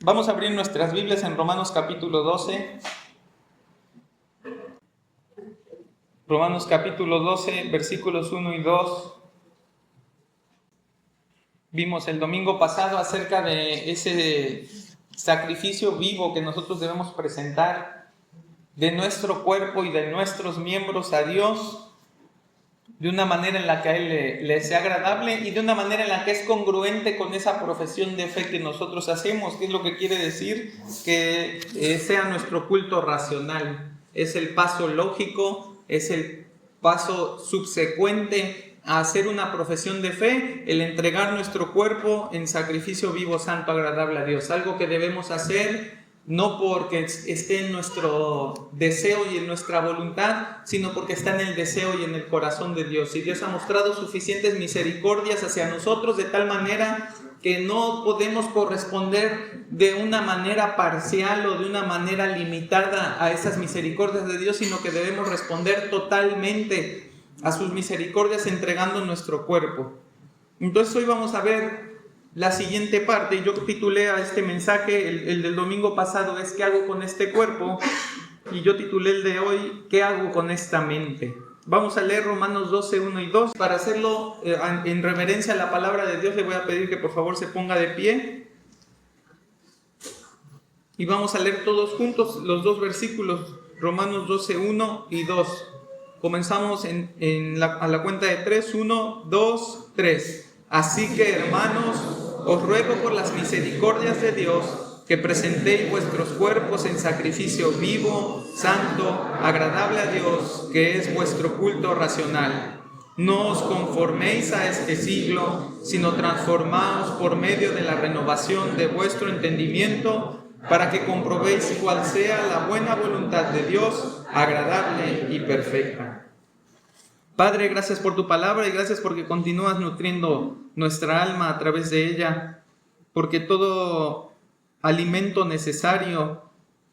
Vamos a abrir nuestras Biblias en Romanos capítulo 12. Romanos capítulo 12, versículos 1 y 2. Vimos el domingo pasado acerca de ese sacrificio vivo que nosotros debemos presentar de nuestro cuerpo y de nuestros miembros a Dios, de una manera en la que a Él le sea agradable y de una manera en la que es congruente con esa profesión de fe que nosotros hacemos. ¿Qué es lo que quiere decir? Que sea nuestro culto racional. Es el paso lógico, es el paso subsecuente a hacer una profesión de fe, el entregar nuestro cuerpo en sacrificio vivo, santo, agradable a Dios. Algo que debemos hacer no porque esté en nuestro deseo y en nuestra voluntad, sino porque está en el deseo y en el corazón de Dios. Y Dios ha mostrado suficientes misericordias hacia nosotros de tal manera que no podemos corresponder de una manera parcial o de una manera limitada a esas misericordias de Dios, sino que debemos responder totalmente a sus misericordias entregando nuestro cuerpo. Entonces hoy vamos a ver la siguiente parte. Yo titulé a este mensaje, el del domingo pasado es ¿qué hago con este cuerpo? Y yo titulé el de hoy, ¿qué hago con esta mente? Vamos a leer Romanos 12, 1 y 2. Para hacerlo en reverencia a la palabra de Dios, le voy a pedir que por favor se ponga de pie. Y vamos a leer todos juntos los dos versículos, Romanos 12, 1 y 2. Comenzamos a la cuenta de 3, 1, 2, 3. Así que, hermanos, os ruego por las misericordias de Dios que presentéis vuestros cuerpos en sacrificio vivo, santo, agradable a Dios, que es vuestro culto racional. No os conforméis a este siglo, sino transformaos por medio de la renovación de vuestro entendimiento, para que comprobéis cuál sea la buena voluntad de Dios, agradable y perfecta. Padre, gracias por tu palabra y gracias porque continúas nutriendo nuestra alma a través de ella, porque todo alimento necesario,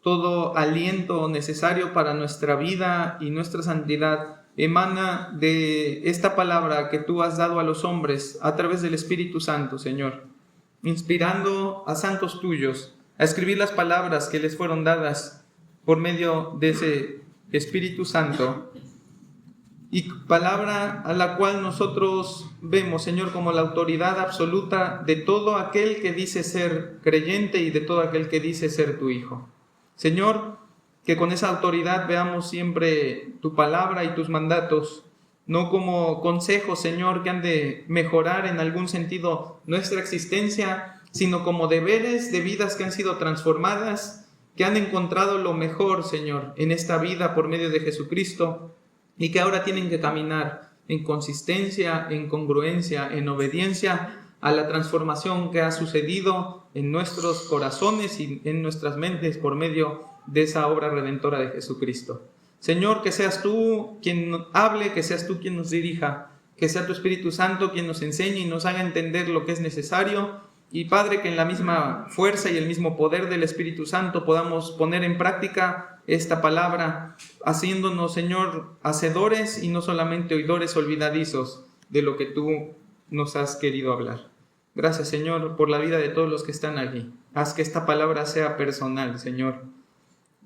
todo aliento necesario para nuestra vida y nuestra santidad emana de esta palabra que tú has dado a los hombres a través del Espíritu Santo, Señor, inspirando a santos tuyos a escribir las palabras que les fueron dadas por medio de ese Espíritu Santo. Y palabra a la cual nosotros vemos, Señor, como la autoridad absoluta de todo aquel que dice ser creyente y de todo aquel que dice ser tu Hijo. Señor, que con esa autoridad veamos siempre tu palabra y tus mandatos, no como consejos, Señor, que han de mejorar en algún sentido nuestra existencia, sino como deberes de vidas que han sido transformadas, que han encontrado lo mejor, Señor, en esta vida por medio de Jesucristo, y que ahora tienen que caminar en consistencia, en congruencia, en obediencia a la transformación que ha sucedido en nuestros corazones y en nuestras mentes por medio de esa obra redentora de Jesucristo. Señor, que seas tú quien hable, que seas tú quien nos dirija, que sea tu Espíritu Santo quien nos enseñe y nos haga entender lo que es necesario. Y Padre, que en la misma fuerza y el mismo poder del Espíritu Santo podamos poner en práctica esta palabra, haciéndonos, Señor, hacedores y no solamente oidores olvidadizos de lo que tú nos has querido hablar. Gracias, Señor, por la vida de todos los que están aquí. Haz que esta palabra sea personal, Señor.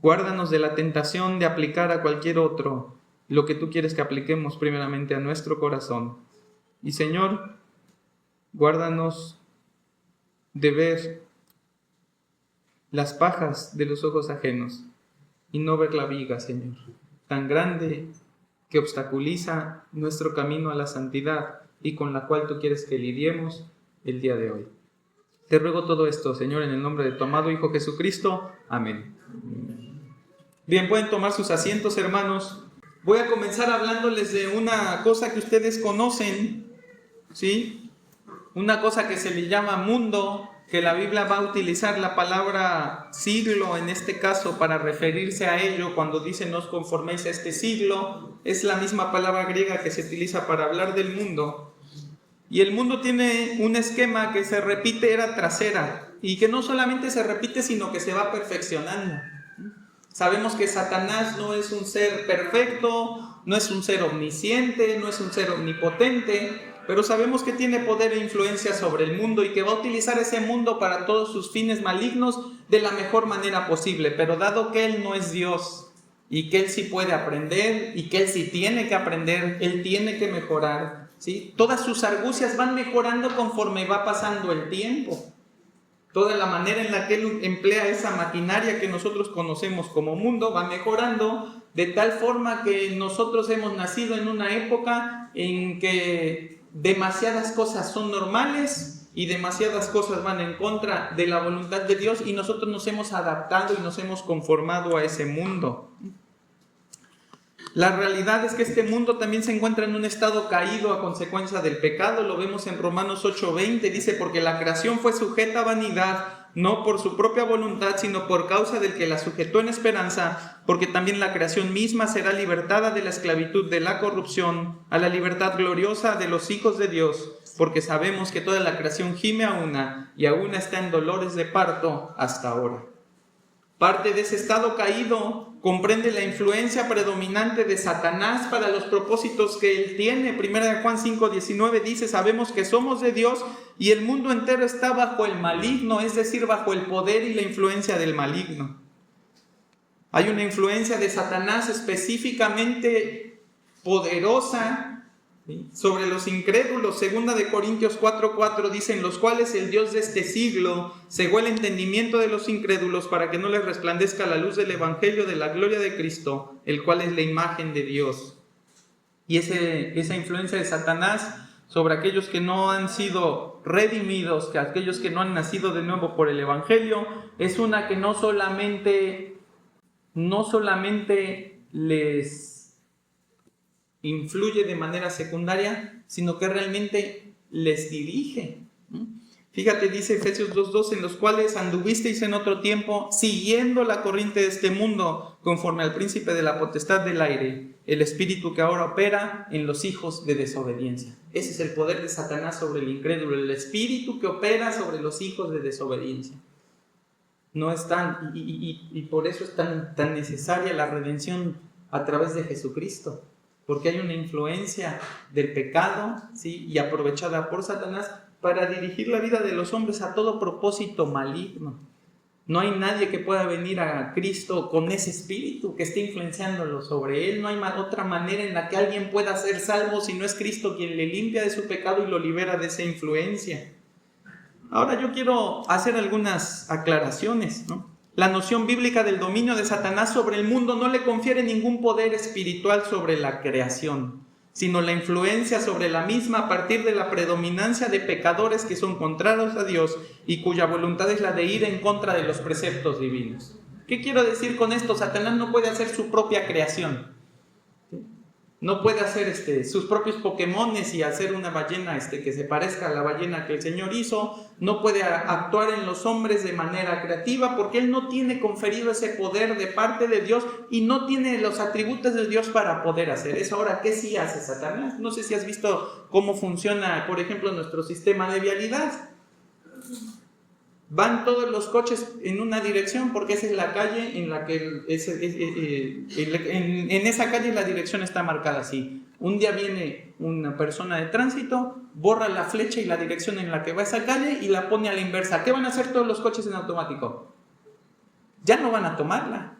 Guárdanos de la tentación de aplicar a cualquier otro lo que tú quieres que apliquemos primeramente a nuestro corazón. Y, Señor, guárdanos de ver las pajas de los ojos ajenos y no ver la viga, Señor, tan grande que obstaculiza nuestro camino a la santidad y con la cual tú quieres que lidiemos el día de hoy. Te ruego todo esto, Señor, en el nombre de tu amado Hijo Jesucristo. Amén. Bien, pueden tomar sus asientos, hermanos. Voy a comenzar hablándoles de una cosa que ustedes conocen, ¿sí? Una cosa que se le llama mundo, que la Biblia va a utilizar la palabra siglo en este caso para referirse a ello cuando dice no os conforméis a este siglo. Es la misma palabra griega que se utiliza para hablar del mundo. Y el mundo tiene un esquema que se repite era tras era y que no solamente se repite sino que se va perfeccionando. Sabemos que Satanás no es un ser perfecto, no es un ser omnisciente, no es un ser omnipotente, pero sabemos que tiene poder e influencia sobre el mundo y que va a utilizar ese mundo para todos sus fines malignos de la mejor manera posible. Pero dado que Él no es Dios y que Él sí puede aprender y que Él sí tiene que aprender, Él tiene que mejorar, ¿sí? Todas sus argucias van mejorando conforme va pasando el tiempo. Toda la manera en la que Él emplea esa maquinaria que nosotros conocemos como mundo va mejorando de tal forma que nosotros hemos nacido en una época en que demasiadas cosas son normales y demasiadas cosas van en contra de la voluntad de Dios, y nosotros nos hemos adaptado y nos hemos conformado a ese mundo. La realidad es que este mundo también se encuentra en un estado caído a consecuencia del pecado. Lo vemos en Romanos 8:20, dice: porque la creación fue sujeta a vanidad, no por su propia voluntad, sino por causa del que la sujetó en esperanza, porque también la creación misma será libertada de la esclavitud de la corrupción a la libertad gloriosa de los hijos de Dios, porque sabemos que toda la creación gime a una y aún está en dolores de parto hasta ahora. Parte de ese estado caído comprende la influencia predominante de Satanás para los propósitos que él tiene. 1 Juan 5:19 dice: sabemos que somos de Dios y el mundo entero está bajo el maligno, es decir, bajo el poder y la influencia del maligno. Hay una influencia de Satanás específicamente poderosa, ¿sí?, sobre los incrédulos. 2 Corintios 4:4 dice: en los cuales el Dios de este siglo cegó el entendimiento de los incrédulos para que no les resplandezca la luz del evangelio de la gloria de Cristo, el cual es la imagen de Dios. Y esa influencia de Satanás sobre aquellos que no han sido redimidos, que aquellos que no han nacido de nuevo por el evangelio, es una que no solamente les influye de manera secundaria, sino que realmente les dirige. Fíjate, dice Efesios 2:2: en los cuales anduvisteis en otro tiempo, siguiendo la corriente de este mundo, conforme al príncipe de la potestad del aire, el espíritu que ahora opera en los hijos de desobediencia. Ese es el poder de Satanás sobre el incrédulo, el espíritu que opera sobre los hijos de desobediencia. No es tan, y por eso es tan necesaria la redención a través de Jesucristo, porque hay una influencia del pecado, ¿sí?, y aprovechada por Satanás para dirigir la vida de los hombres a todo propósito maligno. No hay nadie que pueda venir a Cristo con ese espíritu que esté influenciándolo sobre él. No hay otra manera en la que alguien pueda ser salvo si no es Cristo quien le limpia de su pecado y lo libera de esa influencia. Ahora yo quiero hacer algunas aclaraciones, ¿no? La noción bíblica del dominio de Satanás sobre el mundo no le confiere ningún poder espiritual sobre la creación, sino la influencia sobre la misma a partir de la predominancia de pecadores que son contrarios a Dios y cuya voluntad es la de ir en contra de los preceptos divinos. ¿Qué quiero decir con esto? Satanás no puede hacer su propia creación. No puede hacer sus propios Pokémones y hacer una ballena que se parezca a la ballena que el Señor hizo. No puede actuar en los hombres de manera creativa porque Él no tiene conferido ese poder de parte de Dios y no tiene los atributos de Dios para poder hacer eso. Ahora, ¿qué sí hace Satanás? No sé si has visto cómo funciona, por ejemplo, nuestro sistema de vialidad. Van todos los coches en una dirección porque esa es la calle en la que en esa calle la dirección está marcada así. Un día viene una persona de tránsito, borra la flecha y la dirección en la que va esa calle y la pone a la inversa. ¿Qué van a hacer todos los coches en automático? Ya no van a tomarla.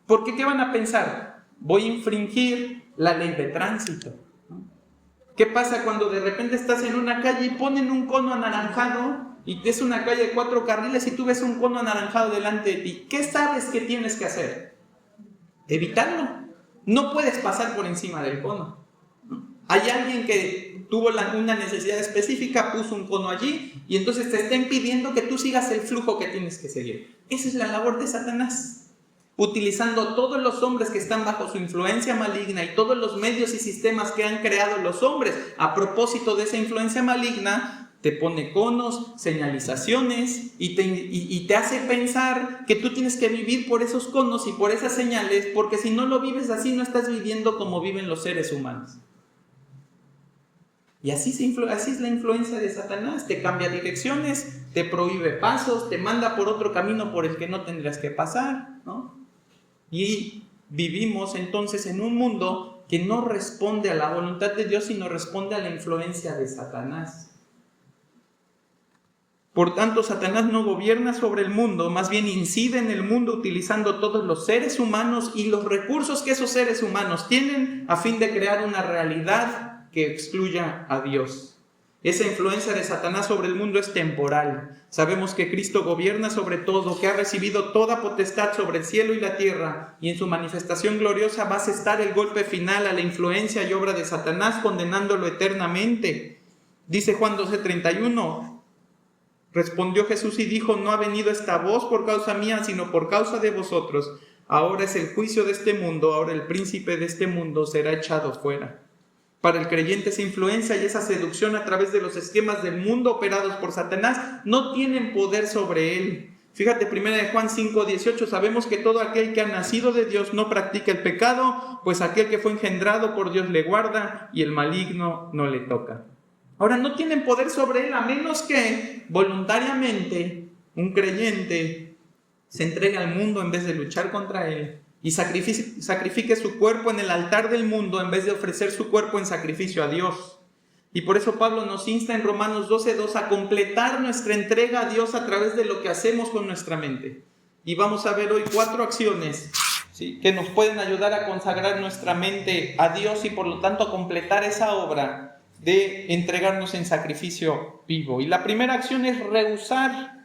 Porque ¿qué van a pensar? Voy a infringir la ley de tránsito. ¿Qué pasa cuando de repente estás en una calle y ponen un cono anaranjado? Y es una calle de 4 carriles y tú ves un cono anaranjado delante de ti. ¿Qué sabes que tienes que hacer? Evitarlo. No puedes pasar por encima del cono. Hay alguien que tuvo una necesidad específica, puso un cono allí y entonces te está impidiendo que tú sigas el flujo que tienes que seguir. Esa es la labor de Satanás. Utilizando todos los hombres que están bajo su influencia maligna y todos los medios y sistemas que han creado los hombres a propósito de esa influencia maligna, te pone conos, señalizaciones y te hace pensar que tú tienes que vivir por esos conos y por esas señales, porque si no lo vives así, no estás viviendo como viven los seres humanos. Y así es la influencia de Satanás. Te cambia direcciones, te prohíbe pasos, te manda por otro camino por el que no tendrías que pasar, ¿no? Y vivimos entonces en un mundo que no responde a la voluntad de Dios, sino responde a la influencia de Satanás. Por tanto, Satanás no gobierna sobre el mundo, más bien incide en el mundo utilizando todos los seres humanos y los recursos que esos seres humanos tienen a fin de crear una realidad que excluya a Dios. Esa influencia de Satanás sobre el mundo es temporal. Sabemos que Cristo gobierna sobre todo, que ha recibido toda potestad sobre el cielo y la tierra, y en su manifestación gloriosa va a asestar el golpe final a la influencia y obra de Satanás, condenándolo eternamente. Dice Juan 12:31, respondió Jesús y dijo: no ha venido esta voz por causa mía, sino por causa de vosotros. Ahora es el juicio de este mundo, ahora el príncipe de este mundo será echado fuera. Para el creyente esa influencia y esa seducción a través de los esquemas del mundo operados por Satanás no tienen poder sobre él. Fíjate, 1 Juan 5:18, sabemos que todo aquel que ha nacido de Dios no practica el pecado, pues aquel que fue engendrado por Dios le guarda y el maligno no le toca. Ahora, no tienen poder sobre él a menos que voluntariamente un creyente se entregue al mundo en vez de luchar contra él y sacrifique su cuerpo en el altar del mundo en vez de ofrecer su cuerpo en sacrificio a Dios. Y por eso Pablo nos insta en Romanos 12:2 a completar nuestra entrega a Dios a través de lo que hacemos con nuestra mente. Y vamos a ver hoy 4 acciones, ¿sí?, que nos pueden ayudar a consagrar nuestra mente a Dios y por lo tanto a completar esa obra de entregarnos en sacrificio vivo. Y la primera acción es rehusar.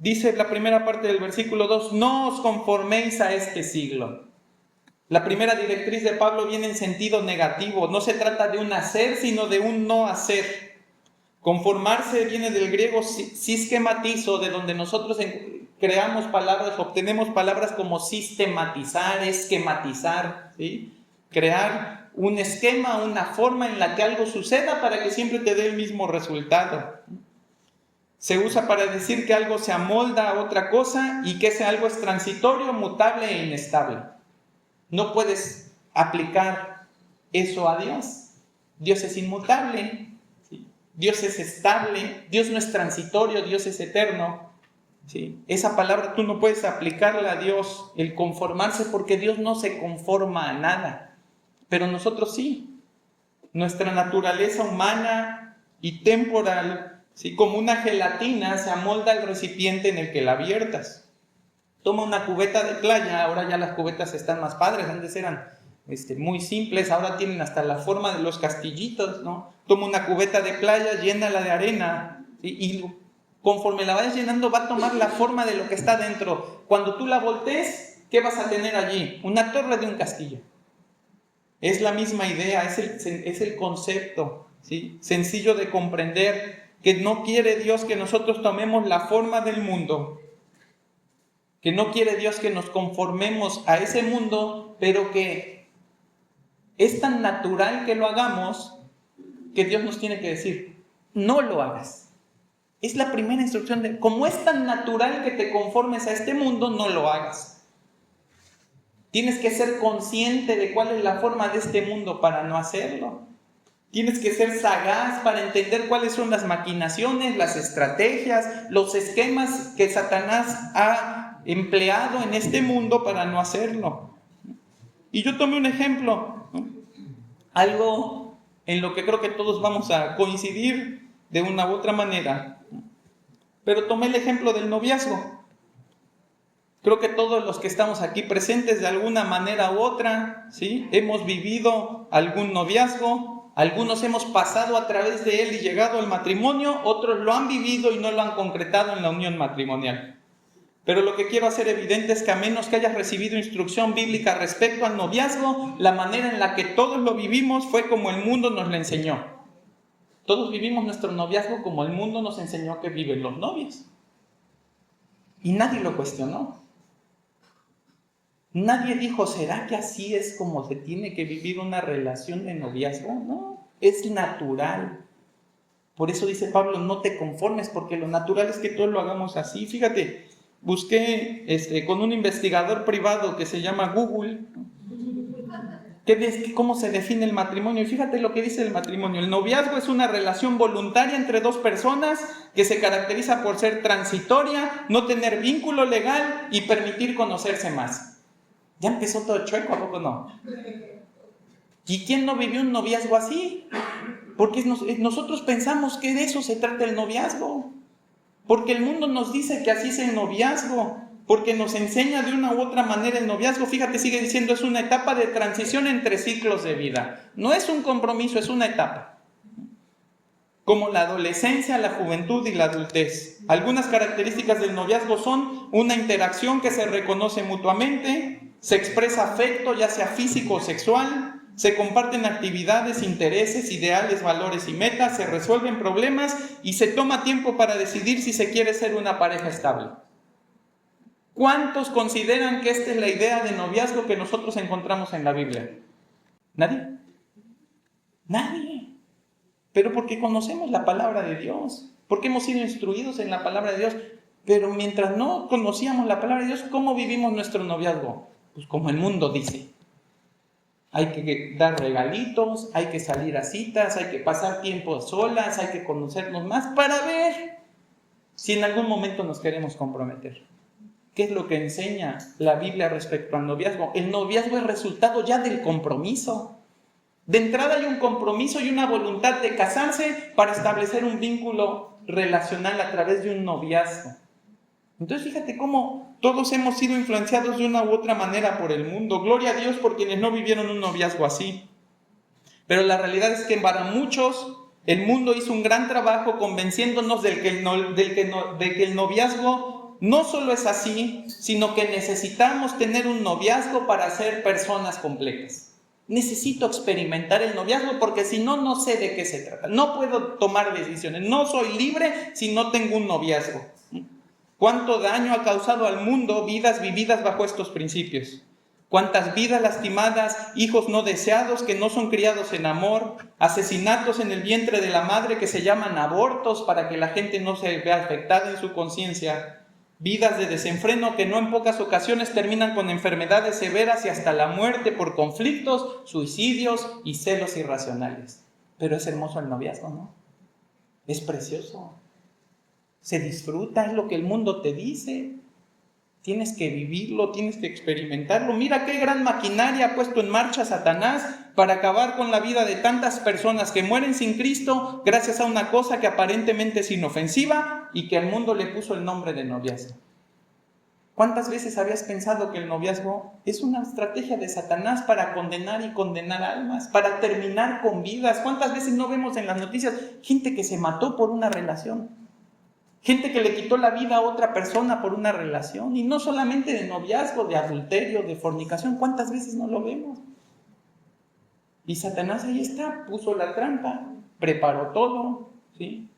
Dice la primera parte del versículo 2, no os conforméis a este siglo. La primera directriz de Pablo viene en sentido negativo. No se trata de un hacer, sino de un no hacer. Conformarse viene del griego siskematizo, de donde nosotros creamos palabras, obtenemos palabras como sistematizar, esquematizar, ¿sí? Crear un esquema, una forma en la que algo suceda para que siempre te dé el mismo resultado. Se usa para decir que algo se amolda a otra cosa y que ese algo es transitorio, mutable e inestable. No puedes aplicar eso a Dios. Dios es inmutable, ¿sí? Dios es estable, Dios no es transitorio, Dios es eterno, ¿sí? Esa palabra tú no puedes aplicarla a Dios, el conformarse, porque Dios no se conforma a nada, pero nosotros sí. Nuestra naturaleza humana y temporal, ¿sí?, como una gelatina, se amolda al recipiente en el que la viertas. Toma una cubeta de playa, ahora ya las cubetas están más padres, antes eran muy simples, ahora tienen hasta la forma de los castillitos, ¿no? Toma una cubeta de playa, llénala de arena, ¿sí?, y conforme la vayas llenando va a tomar la forma de lo que está dentro. Cuando tú la voltees, ¿qué vas a tener allí? Una torre de un castillo. Es la misma idea, es el concepto, ¿sí?, sencillo de comprender, que no quiere Dios que nosotros tomemos la forma del mundo, que no quiere Dios que nos conformemos a ese mundo, pero que es tan natural que lo hagamos, que Dios nos tiene que decir, no lo hagas. Es la primera instrucción de, como es tan natural que te conformes a este mundo, no lo hagas. Tienes que ser consciente de cuál es la forma de este mundo para no hacerlo. Tienes que ser sagaz para entender cuáles son las maquinaciones, las estrategias, los esquemas que Satanás ha empleado en este mundo para no hacerlo. Y yo tomé un ejemplo, ¿no?, algo en lo que creo que todos vamos a coincidir de una u otra manera, pero tomé el ejemplo del noviazgo. Creo que todos los que estamos aquí presentes de alguna manera u otra, ¿sí?, hemos vivido algún noviazgo. Algunos hemos pasado a través de él y llegado al matrimonio, otros lo han vivido y no lo han concretado en la unión matrimonial. Pero lo que quiero hacer evidente es que a menos que hayas recibido instrucción bíblica respecto al noviazgo, la manera en la que todos lo vivimos fue como el mundo nos lo enseñó. Todos vivimos nuestro noviazgo como el mundo nos enseñó que viven los novios. Y nadie lo cuestionó. Nadie dijo, ¿será que así es como se tiene que vivir una relación de noviazgo? No, es natural. Por eso dice Pablo, no te conformes, porque lo natural es que todos lo hagamos así. Fíjate, busqué con un investigador privado que se llama Google, cómo se define el matrimonio. Y fíjate lo que dice el matrimonio. El noviazgo es una relación voluntaria entre dos personas que se caracteriza por ser transitoria, no tener vínculo legal y permitir conocerse más. Ya empezó todo chueco, ¿a poco no? ¿Y quién no vivió un noviazgo así? Porque nosotros pensamos que de eso se trata el noviazgo. Porque el mundo nos dice que así es el noviazgo. Porque nos enseña de una u otra manera el noviazgo. Fíjate, sigue diciendo, es una etapa de transición entre ciclos de vida. No es un compromiso, es una etapa. Como la adolescencia, la juventud y la adultez. Algunas características del noviazgo son una interacción que se reconoce mutuamente, se expresa afecto, ya sea físico o sexual, se comparten actividades, intereses, ideales, valores y metas, se resuelven problemas y se toma tiempo para decidir si se quiere ser una pareja estable. ¿Cuántos consideran que esta es la idea de noviazgo que nosotros encontramos en la Biblia? ¿Nadie? Nadie. Pero porque conocemos la palabra de Dios, porque hemos sido instruidos en la palabra de Dios. Pero mientras no conocíamos la palabra de Dios, ¿cómo vivimos nuestro noviazgo? Pues como el mundo dice. Hay que dar regalitos, hay que salir a citas, hay que pasar tiempo solas, hay que conocernos más para ver si en algún momento nos queremos comprometer. ¿Qué es lo que enseña la Biblia respecto al noviazgo? El noviazgo es resultado ya del compromiso. De entrada hay un compromiso y una voluntad de casarse para establecer un vínculo relacional a través de un noviazgo. Entonces fíjate cómo todos hemos sido influenciados de una u otra manera por el mundo. Gloria a Dios por quienes no vivieron un noviazgo así. Pero la realidad es que para muchos el mundo hizo un gran trabajo convenciéndonos de que el noviazgo no solo es así, sino que necesitamos tener un noviazgo para ser personas completas. Necesito experimentar el noviazgo porque si no, no sé de qué se trata. No puedo tomar decisiones. No soy libre si no tengo un noviazgo. ¿Cuánto daño ha causado al mundo vidas vividas bajo estos principios? ¿Cuántas vidas lastimadas, hijos no deseados que no son criados en amor, asesinatos en el vientre de la madre que se llaman abortos para que la gente no se vea afectada en su conciencia? Vidas de desenfreno que no en pocas ocasiones terminan con enfermedades severas y hasta la muerte por conflictos, suicidios y celos irracionales. Pero es hermoso el noviazgo, ¿no? Es precioso. Se disfruta, es lo que el mundo te dice. Tienes que vivirlo, tienes que experimentarlo. Mira qué gran maquinaria ha puesto en marcha Satanás para acabar con la vida de tantas personas que mueren sin Cristo gracias a una cosa que aparentemente es inofensiva y que al mundo le puso el nombre de noviazgo. ¿Cuántas veces habías pensado que el noviazgo es una estrategia de Satanás para condenar y condenar almas, para terminar con vidas? ¿Cuántas veces no vemos en las noticias gente que se mató por una relación? Gente que le quitó la vida a otra persona por una relación, y no solamente de noviazgo, de adulterio, de fornicación. ¿Cuántas veces no lo vemos? Y Satanás ahí está, puso la trampa, preparó todo, ¿sí?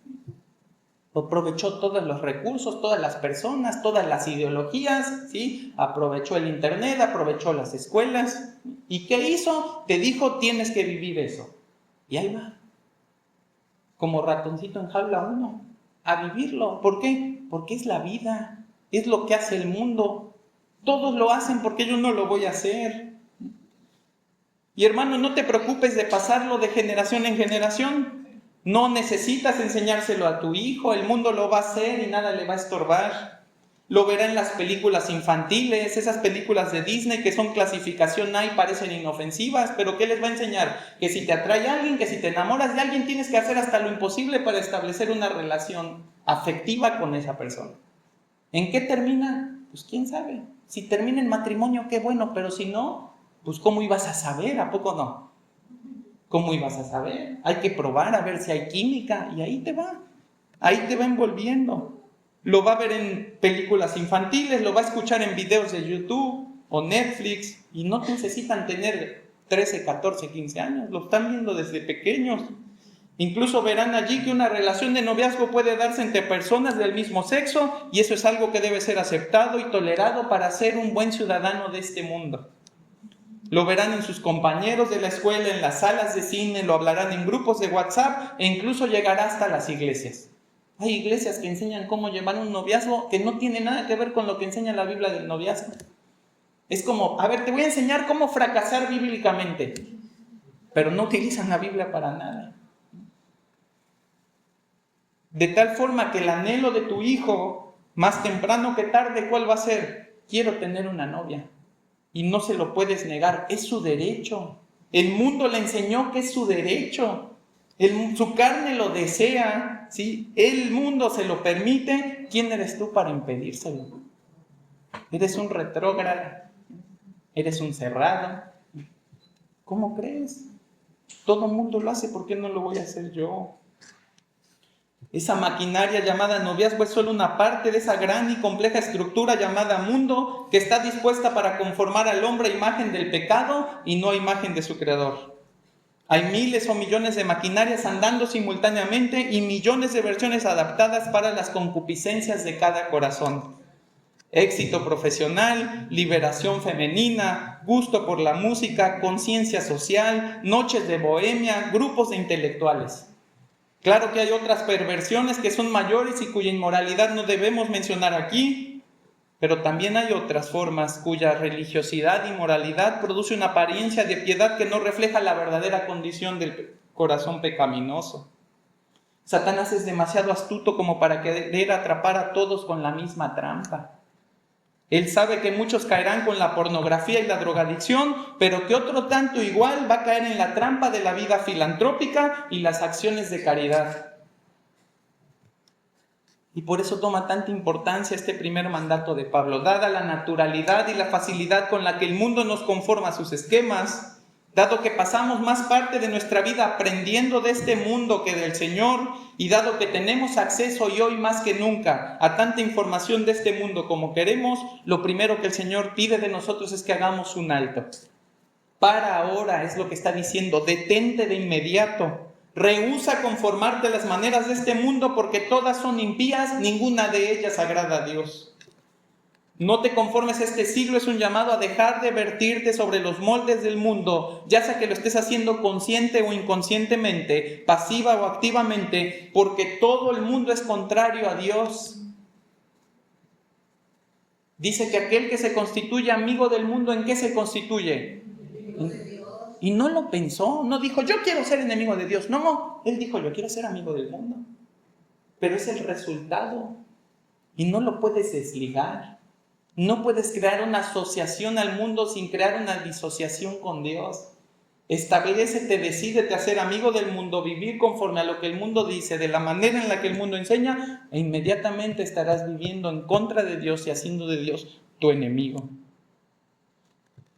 Aprovechó todos los recursos, todas las personas, todas las ideologías, ¿sí? Aprovechó el internet, aprovechó las escuelas. ¿Y qué hizo? Te dijo, tienes que vivir eso. Y ahí va, como ratoncito en jaula 1. A vivirlo. ¿Por qué? Porque es la vida, es lo que hace el mundo. Todos lo hacen porque yo no lo voy a hacer. Y hermano, no te preocupes de pasarlo de generación en generación. No necesitas enseñárselo a tu hijo, el mundo lo va a hacer y nada le va a estorbar. Lo verá en las películas infantiles, esas películas de Disney que son clasificación A y parecen inofensivas, pero ¿qué les va a enseñar? Que si te atrae a alguien, que si te enamoras de alguien, tienes que hacer hasta lo imposible para establecer una relación afectiva con esa persona. ¿En qué termina? Pues quién sabe. Si termina en matrimonio, qué bueno, pero si no, pues ¿cómo ibas a saber? ¿A poco no? ¿Cómo ibas a saber? Hay que probar a ver si hay química y ahí te va envolviendo. Lo va a ver en películas infantiles, lo va a escuchar en videos de YouTube o Netflix, y no necesitan tener 13, 14, 15 años, lo están viendo desde pequeños. Incluso verán allí que una relación de noviazgo puede darse entre personas del mismo sexo, y eso es algo que debe ser aceptado y tolerado para ser un buen ciudadano de este mundo. Lo verán en sus compañeros de la escuela, en las salas de cine, lo hablarán en grupos de WhatsApp e incluso llegará hasta las iglesias. Hay iglesias que enseñan cómo llevar un noviazgo que no tiene nada que ver con lo que enseña la Biblia del noviazgo. Es como, a ver, te voy a enseñar cómo fracasar bíblicamente, pero no utilizan la Biblia para nada. De tal forma que el anhelo de tu hijo, más temprano que tarde, ¿cuál va a ser? Quiero tener una novia. Y no se lo puedes negar, es su derecho. El mundo le enseñó que es su derecho. Su carne lo desea, ¿sí? El mundo se lo permite. ¿Quién eres tú para impedírselo? Eres un retrógrado. Eres un cerrado. ¿Cómo crees? Todo el mundo lo hace, ¿por qué no lo voy a hacer yo? Esa maquinaria llamada noviazgo es solo una parte de esa gran y compleja estructura llamada mundo que está dispuesta para conformar al hombre a imagen del pecado y no a imagen de su creador. Hay miles o millones de maquinarias andando simultáneamente y millones de versiones adaptadas para las concupiscencias de cada corazón. Éxito profesional, liberación femenina, gusto por la música, conciencia social, noches de bohemia, grupos de intelectuales. Claro que hay otras perversiones que son mayores y cuya inmoralidad no debemos mencionar aquí, pero también hay otras formas cuya religiosidad y moralidad produce una apariencia de piedad que no refleja la verdadera condición del corazón pecaminoso. Satanás es demasiado astuto como para querer atrapar a todos con la misma trampa. Él sabe que muchos caerán con la pornografía y la drogadicción, pero que otro tanto igual va a caer en la trampa de la vida filantrópica y las acciones de caridad. Y por eso toma tanta importancia este primer mandato de Pablo, dada la naturalidad y la facilidad con la que el mundo nos conforma a sus esquemas, dado que pasamos más parte de nuestra vida aprendiendo de este mundo que del Señor, y dado que tenemos acceso y hoy más que nunca a tanta información de este mundo como queremos, lo primero que el Señor pide de nosotros es que hagamos un alto. Para ahora, es lo que está diciendo, detente de inmediato. Rehúsa conformarte a las maneras de este mundo porque todas son impías, ninguna de ellas agrada a Dios. No te conformes a este siglo es un llamado a dejar de vertirte sobre los moldes del mundo, ya sea que lo estés haciendo consciente o inconscientemente, pasiva o activamente, porque todo el mundo es contrario a Dios. Dice que aquel que se constituye amigo del mundo, ¿en qué se constituye? Y no lo pensó, no dijo, yo quiero ser enemigo de Dios. No, él dijo, yo quiero ser amigo del mundo. Pero es el resultado y no lo puedes desligar. No puedes crear una asociación al mundo sin crear una disociación con Dios. Establécete, decídete a ser amigo del mundo, vivir conforme a lo que el mundo dice, de la manera en la que el mundo enseña, e inmediatamente estarás viviendo en contra de Dios y haciendo de Dios tu enemigo.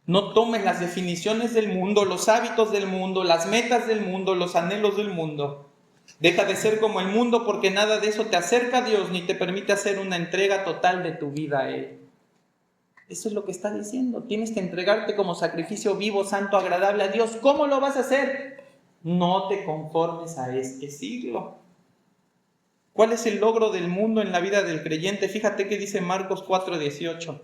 No tomes las definiciones del mundo, los hábitos del mundo, las metas del mundo, los anhelos del mundo. Deja de ser como el mundo porque nada de eso te acerca a Dios ni te permite hacer una entrega total de tu vida a Él. Eso es lo que está diciendo. Tienes que entregarte como sacrificio vivo, santo, agradable a Dios. ¿Cómo lo vas a hacer? No te conformes a este siglo. ¿Cuál es el logro del mundo en la vida del creyente? Fíjate que dice Marcos 4:18.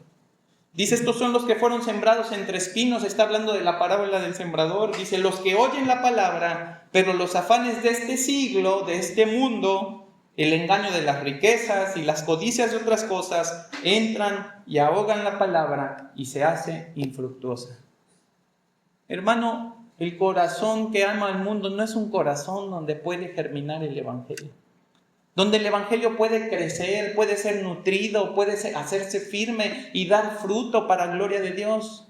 Dice, estos son los que fueron sembrados entre espinos. Está hablando de la parábola del sembrador. Dice, los que oyen la palabra, pero los afanes de este siglo, de este mundo, el engaño de las riquezas y las codicias de otras cosas, entran y ahogan la palabra y se hace infructuosa. Hermano, el corazón que ama al mundo no es un corazón donde puede germinar el Evangelio. Donde el Evangelio puede crecer, puede ser nutrido, puede hacerse firme y dar fruto para gloria de Dios.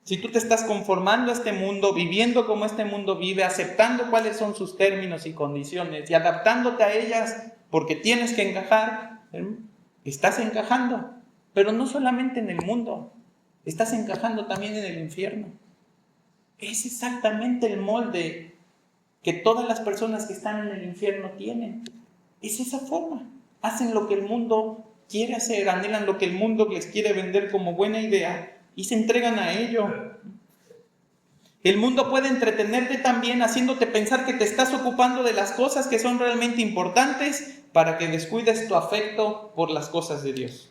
Si tú te estás conformando a este mundo, viviendo como este mundo vive, aceptando cuáles son sus términos y condiciones y adaptándote a ellas porque tienes que encajar, estás encajando, pero no solamente en el mundo, estás encajando también en el infierno. Es exactamente el molde que todas las personas que están en el infierno tienen. Es esa forma. Hacen lo que el mundo quiere hacer, anhelan lo que el mundo les quiere vender como buena idea y se entregan a ello. El mundo puede entretenerte también haciéndote pensar que te estás ocupando de las cosas que son realmente importantes para que descuides tu afecto por las cosas de Dios.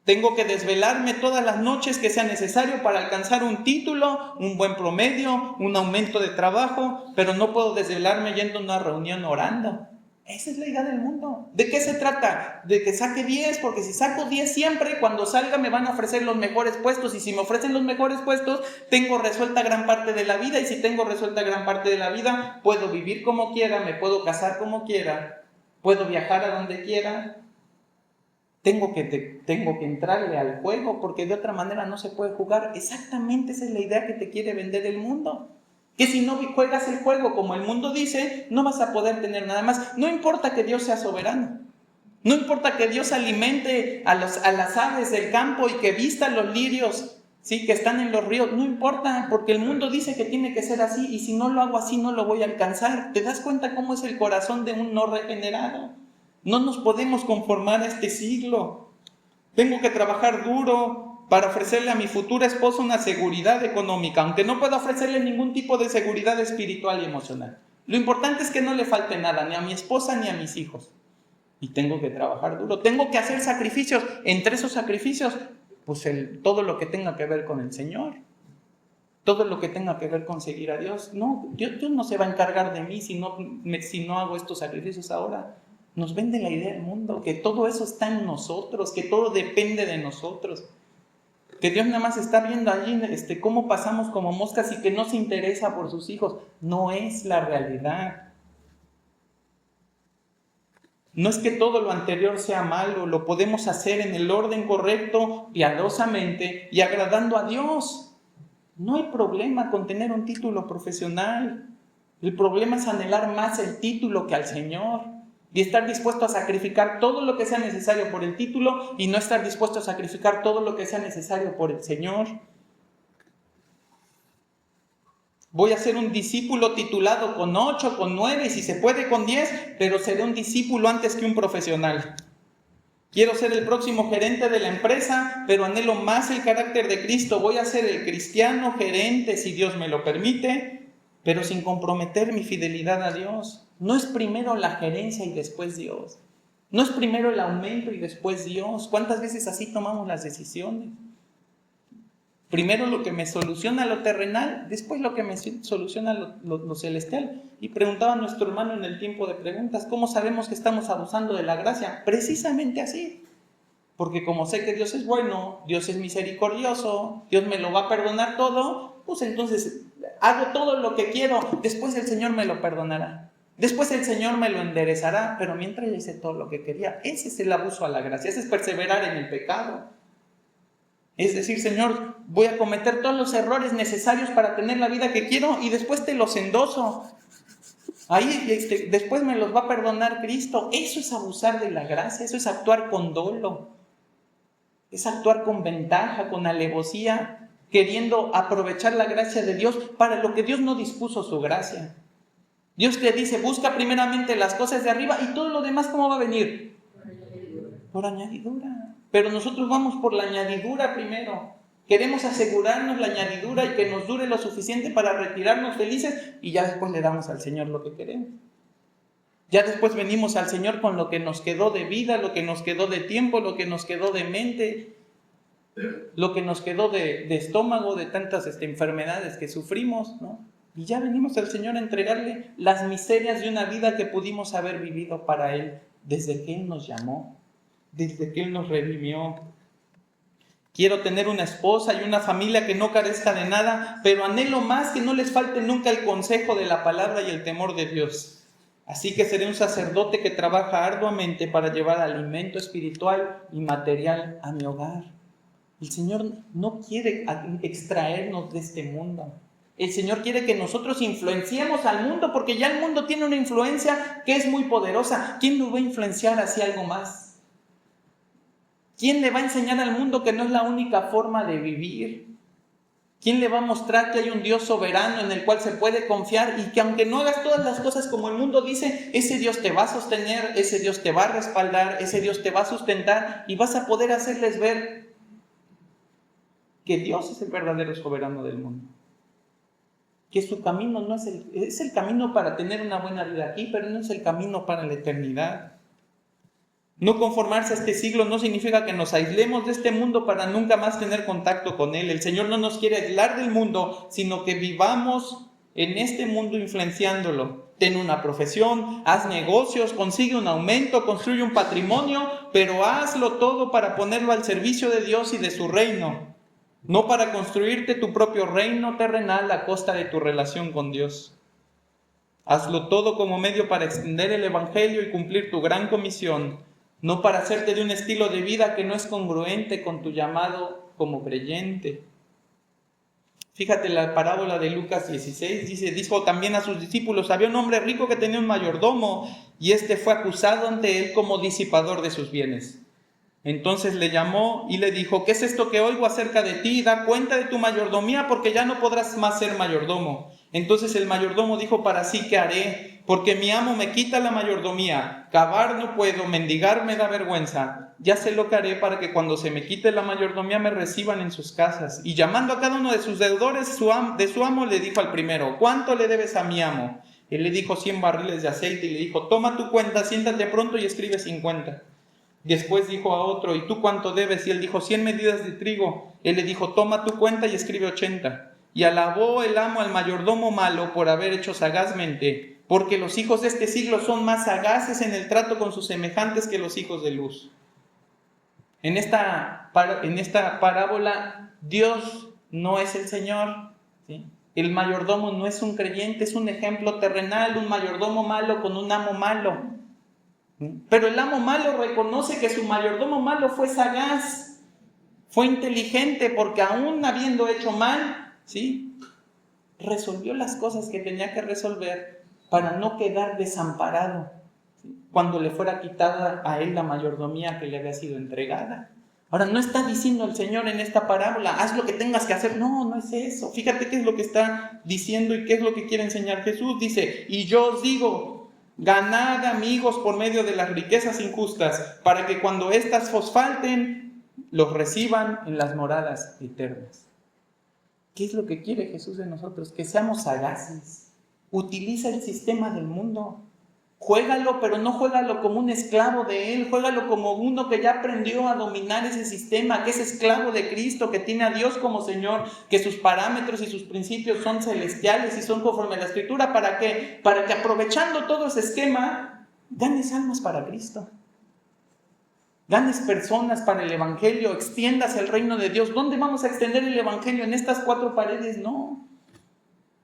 Tengo que desvelarme todas las noches que sea necesario para alcanzar un título, un buen promedio, un aumento de trabajo, pero no puedo desvelarme yendo a una reunión orando. Esa es la idea del mundo. ¿De qué se trata? De que saque 10, porque si saco 10 siempre, cuando salga me van a ofrecer los mejores puestos, y si me ofrecen los mejores puestos, tengo resuelta gran parte de la vida, y si tengo resuelta gran parte de la vida, puedo vivir como quiera, me puedo casar como quiera, puedo viajar a donde quiera. tengo que entrarle al juego porque de otra manera no se puede jugar. Exactamente esa es la idea que te quiere vender el mundo. Que si no juegas el juego como el mundo dice, no vas a poder tener nada más. No importa que Dios sea soberano. No importa que Dios alimente a las aves del campo y que vista los lirios, ¿sí?, que están en los ríos. No importa, porque el mundo dice que tiene que ser así y si no lo hago así no lo voy a alcanzar. ¿Te das cuenta cómo es el corazón de un no regenerado? No nos podemos conformar a este siglo. Tengo que trabajar duro para ofrecerle a mi futura esposa una seguridad económica, aunque no pueda ofrecerle ningún tipo de seguridad espiritual y emocional. Lo importante es que no le falte nada, ni a mi esposa ni a mis hijos. Y tengo que trabajar duro, tengo que hacer sacrificios. Entre esos sacrificios, pues todo lo que tenga que ver con el Señor, todo lo que tenga que ver con seguir a Dios. No, Dios no se va a encargar de mí si no hago estos sacrificios ahora. Nos vende la idea del mundo, que todo eso está en nosotros, que todo depende de nosotros, que Dios nada más está viendo allí cómo pasamos como moscas y que no se interesa por sus hijos. No es la realidad. No es que todo lo anterior sea malo, lo podemos hacer en el orden correcto, piadosamente y agradando a Dios. No hay problema con tener un título profesional. El problema es anhelar más el título que al Señor y estar dispuesto a sacrificar todo lo que sea necesario por el título y no estar dispuesto a sacrificar todo lo que sea necesario por el Señor. Voy a ser un discípulo titulado con 8, con 9 y si se puede con 10, pero seré un discípulo antes que un profesional. Quiero ser el próximo gerente de la empresa, pero anhelo más el carácter de Cristo. Voy a ser el cristiano gerente si Dios me lo permite, pero sin comprometer mi fidelidad a Dios. No es primero la gerencia y después Dios. No es primero el aumento y después Dios. ¿Cuántas veces así tomamos las decisiones? Primero lo que me soluciona lo terrenal, después lo que me soluciona lo celestial. Y preguntaba a nuestro hermano en el tiempo de preguntas, ¿cómo sabemos que estamos abusando de la gracia? Precisamente así. Porque como sé que Dios es bueno, Dios es misericordioso, Dios me lo va a perdonar todo, pues entonces hago todo lo que quiero, después el Señor me lo perdonará. Después el Señor me lo enderezará, pero mientras yo hice todo lo que quería. Ese es el abuso a la gracia, ese es perseverar en el pecado. Es decir, Señor, voy a cometer todos los errores necesarios para tener la vida que quiero y después te los endoso. Ahí después me los va a perdonar Cristo. Eso es abusar de la gracia, eso es actuar con dolo. Es actuar con ventaja, con alevosía, queriendo aprovechar la gracia de Dios para lo que Dios no dispuso su gracia. Dios te dice, busca primeramente las cosas de arriba y todo lo demás, ¿cómo va a venir? Por añadidura. Pero nosotros vamos por la añadidura primero. Queremos asegurarnos la añadidura y que nos dure lo suficiente para retirarnos felices y ya después le damos al Señor lo que queremos. Ya después venimos al Señor con lo que nos quedó de vida, lo que nos quedó de tiempo, lo que nos quedó de mente, lo que nos quedó de estómago, de tantas enfermedades que sufrimos, ¿no? Y ya venimos al Señor a entregarle las miserias de una vida que pudimos haber vivido para Él desde que Él nos llamó, desde que Él nos redimió. Quiero tener una esposa y una familia que no carezca de nada, pero anhelo más que no les falte nunca el consejo de la palabra y el temor de Dios. Así que seré un sacerdote que trabaja arduamente para llevar alimento espiritual y material a mi hogar. El Señor no quiere extraernos de este mundo. El Señor quiere que nosotros influenciemos al mundo porque ya el mundo tiene una influencia que es muy poderosa. ¿Quién lo va a influenciar hacia algo más? ¿Quién le va a enseñar al mundo que no es la única forma de vivir? ¿Quién le va a mostrar que hay un Dios soberano en el cual se puede confiar y que aunque no hagas todas las cosas como el mundo dice, ese Dios te va a sostener, ese Dios te va a respaldar, ese Dios te va a sustentar y vas a poder hacerles ver que Dios es el verdadero soberano del mundo? Que su camino no es el camino para tener una buena vida aquí, pero no es el camino para la eternidad. No conformarse a este siglo no significa que nos aislemos de este mundo para nunca más tener contacto con Él. El Señor no nos quiere aislar del mundo, sino que vivamos en este mundo influenciándolo. Ten una profesión, haz negocios, consigue un aumento, construye un patrimonio, pero hazlo todo para ponerlo al servicio de Dios y de su reino. No para construirte tu propio reino terrenal a costa de tu relación con Dios. Hazlo todo como medio para extender el Evangelio y cumplir tu gran comisión. no para hacerte de un estilo de vida que no es congruente con tu llamado como creyente. Fíjate la parábola de Lucas 16, dijo también a sus discípulos, había un hombre rico que tenía un mayordomo y este fue acusado ante él como disipador de sus bienes. Entonces le llamó y le dijo, ¿qué es esto que oigo acerca de ti? Da cuenta de tu mayordomía porque ya no podrás más ser mayordomo. Entonces el mayordomo dijo para sí, ¿qué haré? Porque mi amo me quita la mayordomía. Cavar no puedo, mendigar me da vergüenza. Ya sé lo que haré para que cuando se me quite la mayordomía me reciban en sus casas. Y llamando a cada uno de sus deudores de su amo, le dijo al primero, ¿cuánto le debes a mi amo? Él le dijo 100 barriles de aceite y le dijo, toma tu cuenta, siéntate pronto y escribe 50. Después dijo a otro, ¿y tú cuánto debes? Y él dijo, 100 medidas de trigo. Él le dijo, toma tu cuenta y escribe 80. Y alabó el amo al mayordomo malo por haber hecho sagazmente, porque los hijos de este siglo son más sagaces en el trato con sus semejantes que los hijos de luz. En esta parábola, Dios no es el Señor, ¿sí? El mayordomo no es un creyente, es un ejemplo terrenal, un mayordomo malo con un amo malo. Pero el amo malo reconoce que su mayordomo malo fue sagaz, fue inteligente, porque aún habiendo hecho mal, ¿sí?, resolvió las cosas que tenía que resolver para no quedar desamparado, ¿sí?, cuando le fuera quitada a él la mayordomía que le había sido entregada. Ahora, no está diciendo el Señor en esta parábola, haz lo que tengas que hacer. No, no es eso. Fíjate qué es lo que está diciendo y qué es lo que quiere enseñar Jesús. Dice, y yo os digo, ganad amigos por medio de las riquezas injustas, para que cuando éstas os falten, los reciban en las moradas eternas. ¿Qué es lo que quiere Jesús de nosotros? Que seamos sagaces. Utiliza el sistema del mundo. Juégalo, pero no juégalo como un esclavo de él. Juégalo como uno que ya aprendió a dominar ese sistema, que es esclavo de Cristo, que tiene a Dios como Señor, que sus parámetros y sus principios son celestiales y son conforme a la Escritura. ¿Para qué? Para que aprovechando todo ese esquema, ganes almas para Cristo. Ganes personas para el Evangelio, extiendas el reino de Dios. ¿Dónde vamos a extender el Evangelio? ¿En estas 4 paredes? No,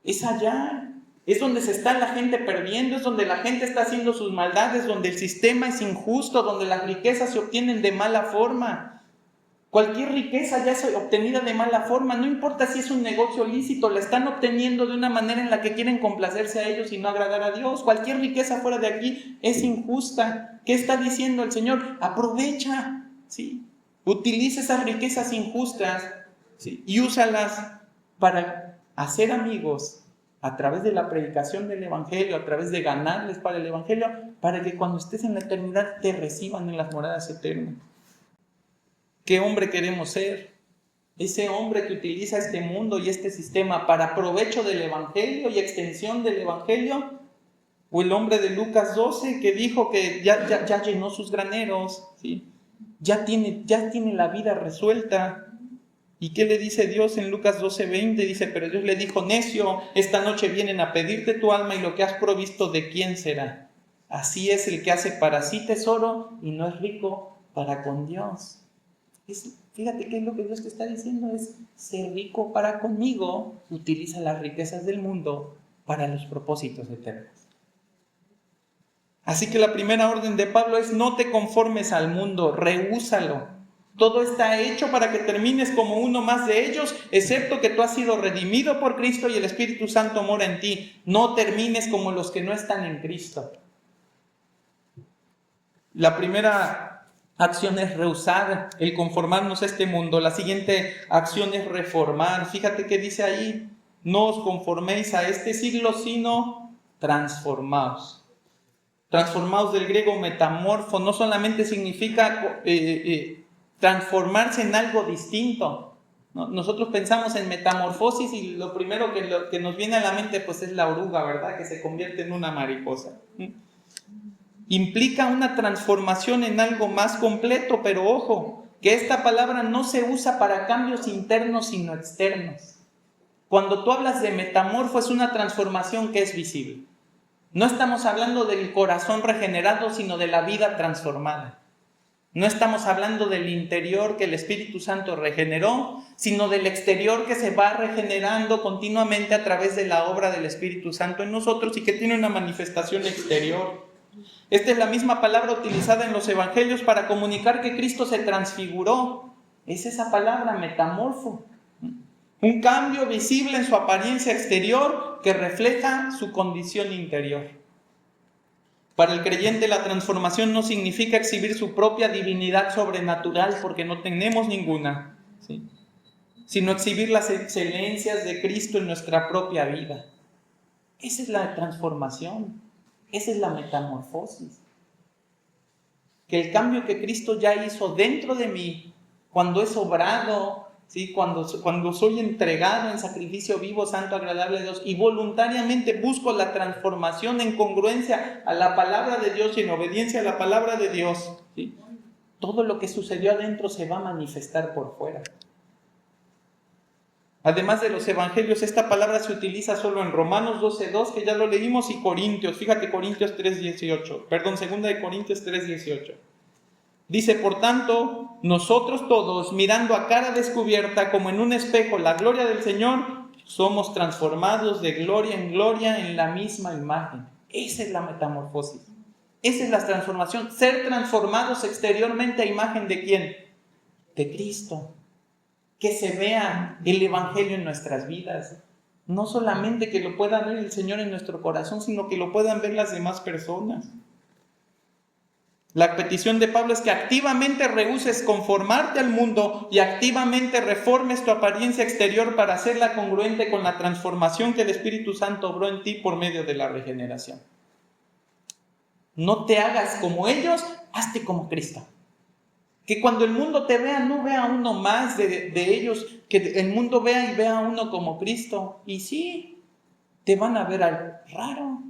es allá. Es donde se está la gente perdiendo, es donde la gente está haciendo sus maldades, donde el sistema es injusto, donde las riquezas se obtienen de mala forma. Cualquier riqueza ya es obtenida de mala forma, no importa si es un negocio lícito, la están obteniendo de una manera en la que quieren complacerse a ellos y no agradar a Dios. Cualquier riqueza fuera de aquí es injusta. ¿Qué está diciendo el Señor? Aprovecha, ¿sí? Utiliza esas riquezas injustas, ¿sí?, y úsalas para hacer amigos a través de la predicación del Evangelio, a través de ganarles para el Evangelio, para que cuando estés en la eternidad te reciban en las moradas eternas. ¿Qué hombre queremos ser? Ese hombre que utiliza este mundo y este sistema para provecho del Evangelio y extensión del Evangelio, o el hombre de Lucas 12 que dijo que ya llenó sus graneros, ¿sí?, ya tiene la vida resuelta. ¿Y qué le dice Dios en Lucas 12:20? Dice, pero Dios le dijo, necio, esta noche vienen a pedirte tu alma y lo que has provisto, ¿de quién será? Así es el que hace para sí tesoro y no es rico para con Dios. Fíjate qué es lo que Dios te está diciendo, es ser rico para conmigo, utiliza las riquezas del mundo para los propósitos eternos. Así que la primera orden de Pablo es, no te conformes al mundo, rehúsalo. Todo está hecho para que termines como uno más de ellos, excepto que tú has sido redimido por Cristo y el Espíritu Santo mora en ti. No termines como los que no están en Cristo. La primera acción es rehusar el conformarnos a este mundo. La siguiente acción es reformar. Fíjate qué dice ahí. No os conforméis a este siglo, sino transformaos. Transformaos del griego metamorfo. No solamente significa transformarse en algo distinto. ¿No? Nosotros pensamos en metamorfosis y lo primero que nos viene a la mente pues es la oruga, ¿verdad?, que se convierte en una mariposa. Implica una transformación en algo más completo, pero ojo, que esta palabra no se usa para cambios internos sino externos. Cuando tú hablas de metamorfo es una transformación que es visible. No estamos hablando del corazón regenerado sino de la vida transformada. No estamos hablando del interior que el Espíritu Santo regeneró, sino del exterior que se va regenerando continuamente a través de la obra del Espíritu Santo en nosotros y que tiene una manifestación exterior. Esta es la misma palabra utilizada en los evangelios para comunicar que Cristo se transfiguró. Es esa palabra, metamorfo. Un cambio visible en su apariencia exterior que refleja su condición interior. Para el creyente, la transformación no significa exhibir su propia divinidad sobrenatural, porque no tenemos ninguna, ¿sí?, sino exhibir las excelencias de Cristo en nuestra propia vida. Esa es la transformación, esa es la metamorfosis. Que el cambio que Cristo ya hizo dentro de mí, cuando es obrado, ¿sí?, cuando soy entregado en sacrificio vivo, santo, agradable a Dios, y voluntariamente busco la transformación en congruencia a la palabra de Dios y en obediencia a la palabra de Dios, ¿sí?, todo lo que sucedió adentro se va a manifestar por fuera. Además de los evangelios, esta palabra se utiliza solo en Romanos 12:2, que ya lo leímos, y Corintios. Fíjate, Corintios 3:18. Perdón, 2 Corintios 3:18. Dice, por tanto, nosotros todos, mirando a cara descubierta, como en un espejo, la gloria del Señor, somos transformados de gloria en gloria en la misma imagen. Esa es la metamorfosis. Esa es la transformación. Ser transformados exteriormente a imagen ¿de quién? De Cristo. Que se vea el Evangelio en nuestras vidas. No solamente que lo pueda ver el Señor en nuestro corazón, sino que lo puedan ver las demás personas. La petición de Pablo es que activamente rehuses conformarte al mundo y activamente reformes tu apariencia exterior para hacerla congruente con la transformación que el Espíritu Santo obró en ti por medio de la regeneración. No te hagas como ellos, hazte como Cristo. Que cuando el mundo te vea, no vea uno más de ellos, que el mundo vea y vea a uno como Cristo. Y sí, te van a ver raro.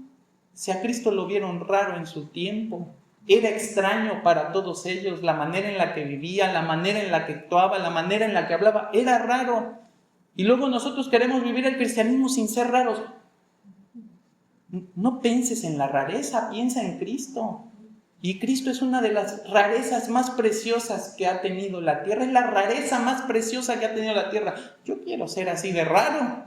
Si a Cristo lo vieron raro en su tiempo, era extraño para todos ellos, la manera en la que vivía, la manera en la que actuaba, la manera en la que hablaba, era raro. Y luego nosotros queremos vivir el cristianismo sin ser raros. No pienses en la rareza, piensa en Cristo. Y Cristo es una de las rarezas más preciosas que ha tenido la tierra. Es la rareza más preciosa que ha tenido la tierra. Yo quiero ser así de raro.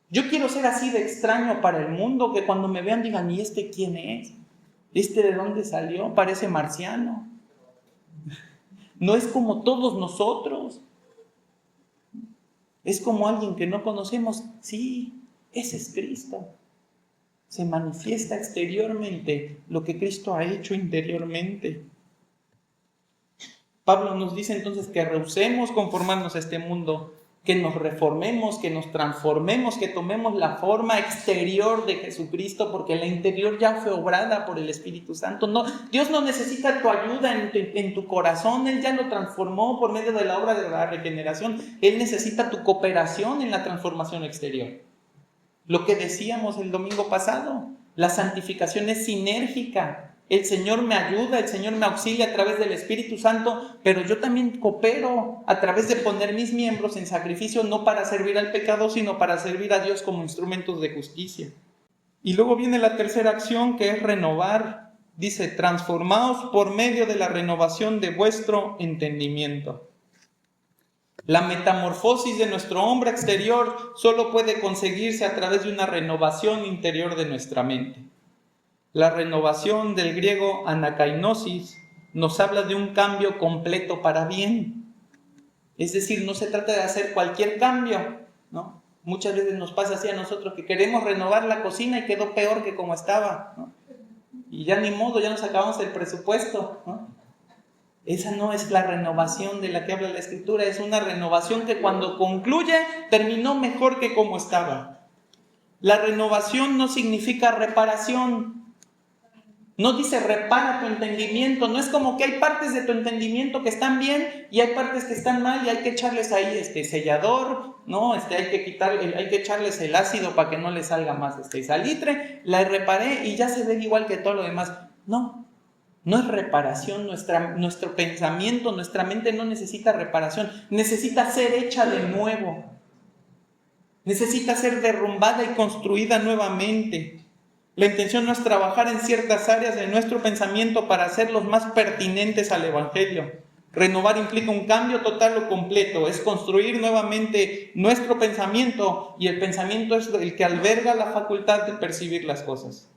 Yo quiero ser así de extraño para el mundo, que cuando me vean digan, ¿y este quién es? ¿Este de dónde salió? Parece marciano. No es como todos nosotros. Es como alguien que no conocemos. Sí, ese es Cristo. Se manifiesta exteriormente lo que Cristo ha hecho interiormente. Pablo nos dice entonces que rehusemos conformarnos a este mundo, que nos reformemos, que nos transformemos, que tomemos la forma exterior de Jesucristo, porque la interior ya fue obrada por el Espíritu Santo. No, Dios no necesita tu ayuda en tu corazón, Él ya lo transformó por medio de la obra de la regeneración. Él necesita tu cooperación en la transformación exterior. Lo que decíamos el domingo pasado, la santificación es sinérgica. El Señor me ayuda, el Señor me auxilia a través del Espíritu Santo, pero yo también coopero a través de poner mis miembros en sacrificio, no para servir al pecado, sino para servir a Dios como instrumentos de justicia. Y luego viene la tercera acción, que es renovar. Dice, transformaos por medio de la renovación de vuestro entendimiento. La metamorfosis de nuestro hombre exterior solo puede conseguirse a través de una renovación interior de nuestra mente. La renovación, del griego anakainosis, nos habla de un cambio completo para bien. Es decir, no se trata de hacer cualquier cambio, ¿no? Muchas veces nos pasa así a nosotros, que queremos renovar la cocina y quedó peor que como estaba, ¿no? Y ya ni modo, ya nos acabamos el presupuesto, ¿no? Esa no es la renovación de la que habla la Escritura, es una renovación que cuando concluye terminó mejor que como estaba. La renovación no significa reparación. No dice repara tu entendimiento, no es como que hay partes de tu entendimiento que están bien y hay partes que están mal y hay que echarles ahí sellador, ¿no? Hay que echarles el ácido para que no le salga más salitre, la reparé y ya se ve igual que todo lo demás. No es reparación, nuestro pensamiento, nuestra mente no necesita reparación, necesita ser hecha de nuevo, necesita ser derrumbada y construida nuevamente. La intención no es trabajar en ciertas áreas de nuestro pensamiento para hacerlos más pertinentes al Evangelio. Renovar implica un cambio total o completo, es construir nuevamente nuestro pensamiento, y el pensamiento es el que alberga la facultad de percibir las cosas.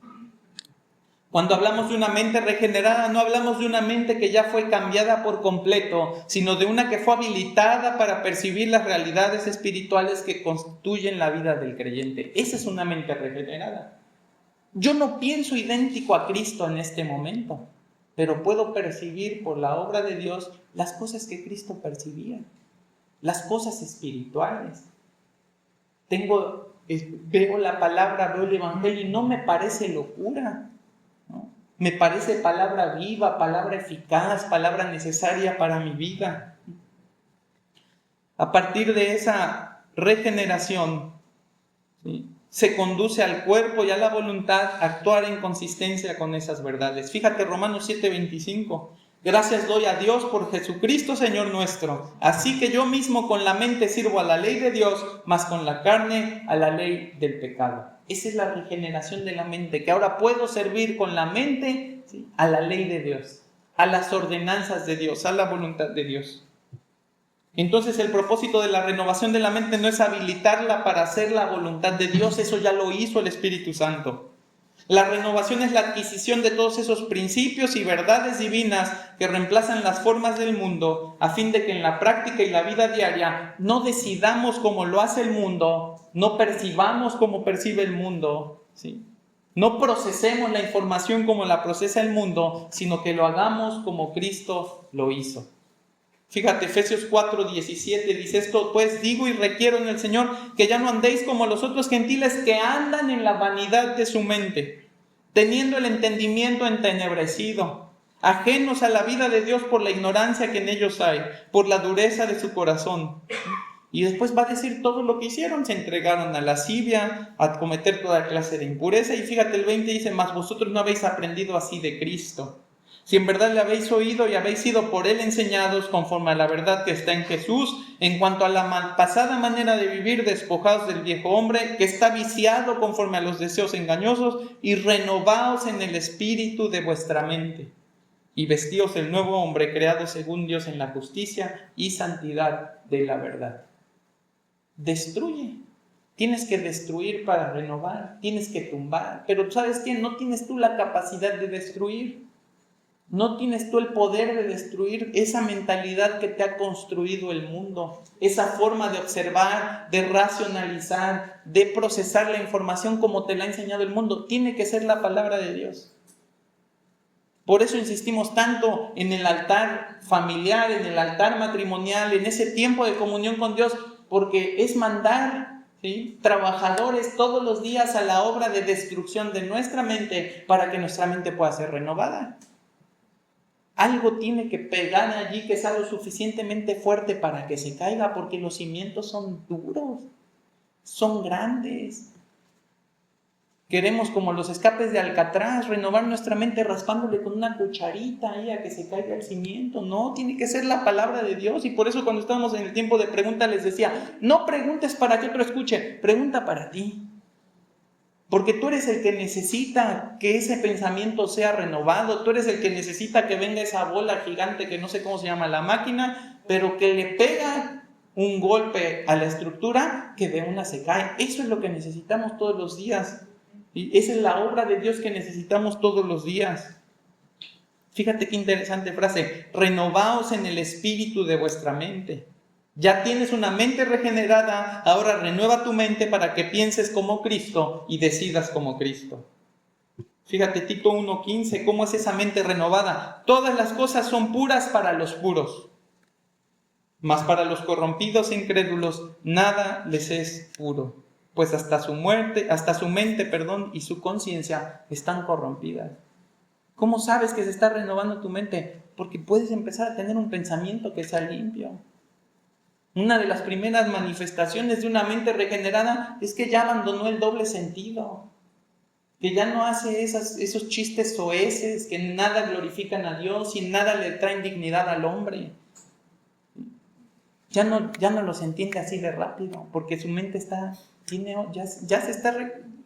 Cuando hablamos de una mente regenerada, no hablamos de una mente que ya fue cambiada por completo, sino de una que fue habilitada para percibir las realidades espirituales que constituyen la vida del creyente. Esa es una mente regenerada. Yo no pienso idéntico a Cristo en este momento, pero puedo percibir por la obra de Dios las cosas que Cristo percibía, las cosas espirituales. Veo la palabra, veo el Evangelio y no me parece locura, ¿no? Me parece palabra viva, palabra eficaz, palabra necesaria para mi vida. A partir de esa regeneración, ¿sí?, se conduce al cuerpo y a la voluntad a actuar en consistencia con esas verdades. Fíjate, Romanos 7:25. Gracias doy a Dios por Jesucristo Señor nuestro. Así que yo mismo con la mente sirvo a la ley de Dios, mas con la carne a la ley del pecado. Esa es la regeneración de la mente, que ahora puedo servir con la mente, ¿sí?, a la ley de Dios, a las ordenanzas de Dios, a la voluntad de Dios. Entonces el propósito de la renovación de la mente no es habilitarla para hacer la voluntad de Dios, eso ya lo hizo el Espíritu Santo. La renovación es la adquisición de todos esos principios y verdades divinas que reemplazan las formas del mundo, a fin de que en la práctica y la vida diaria no decidamos como lo hace el mundo, no percibamos como percibe el mundo, ¿sí?, no procesemos la información como la procesa el mundo, sino que lo hagamos como Cristo lo hizo. Fíjate, Efesios 4:17 dice esto: pues digo y requiero en el Señor que ya no andéis como los otros gentiles que andan en la vanidad de su mente, teniendo el entendimiento entenebrecido, ajenos a la vida de Dios por la ignorancia que en ellos hay, por la dureza de su corazón. Y después va a decir todo lo que hicieron: se entregaron a lascivia, a cometer toda clase de impureza. Y fíjate, el 20 dice: mas vosotros no habéis aprendido así de Cristo. Si en verdad le habéis oído y habéis sido por él enseñados conforme a la verdad que está en Jesús, en cuanto a la malpasada manera de vivir, despojados del viejo hombre, que está viciado conforme a los deseos engañosos, y renovaos en el espíritu de vuestra mente, y vestíos el nuevo hombre, creado según Dios en la justicia y santidad de la verdad. Destruye. Tienes que destruir para renovar, tienes que tumbar, pero ¿sabes qué? No tienes tú la capacidad de destruir. No tienes tú el poder de destruir esa mentalidad que te ha construido el mundo, esa forma de observar, de racionalizar, de procesar la información como te la ha enseñado el mundo. Tiene que ser la palabra de Dios. Por eso insistimos tanto en el altar familiar, en el altar matrimonial, en ese tiempo de comunión con Dios, porque es mandar, ¿sí?, trabajadores todos los días a la obra de destrucción de nuestra mente para que nuestra mente pueda ser renovada. Algo tiene que pegar allí que sea lo suficientemente fuerte para que se caiga, porque los cimientos son duros, son grandes. Queremos, como los escapes de Alcatraz, renovar nuestra mente raspándole con una cucharita ahí a que se caiga el cimiento. No, tiene que ser la palabra de Dios. Y por eso cuando estábamos en el tiempo de pregunta les decía: no preguntes para que otro escuche, pregunta para ti. Porque tú eres el que necesita que ese pensamiento sea renovado, tú eres el que necesita que venga esa bola gigante que no sé cómo se llama la máquina, pero que le pega un golpe a la estructura que de una se cae. Eso es lo que necesitamos todos los días. Y esa es la obra de Dios que necesitamos todos los días. Fíjate qué interesante frase: renovaos en el espíritu de vuestra mente. Ya tienes una mente regenerada, ahora renueva tu mente para que pienses como Cristo y decidas como Cristo. Fíjate, Tito 1:15, ¿cómo es esa mente renovada? Todas las cosas son puras para los puros, mas para los corrompidos e incrédulos nada les es puro, pues hasta su mente, y su conciencia están corrompidas. ¿Cómo sabes que se está renovando tu mente? Porque puedes empezar a tener un pensamiento que sea limpio. Una de las primeras manifestaciones de una mente regenerada es que ya abandonó el doble sentido, que ya no hace esos chistes soeces que nada glorifican a Dios y nada le traen dignidad al hombre. Ya no los entiende así de rápido, porque su mente ya se está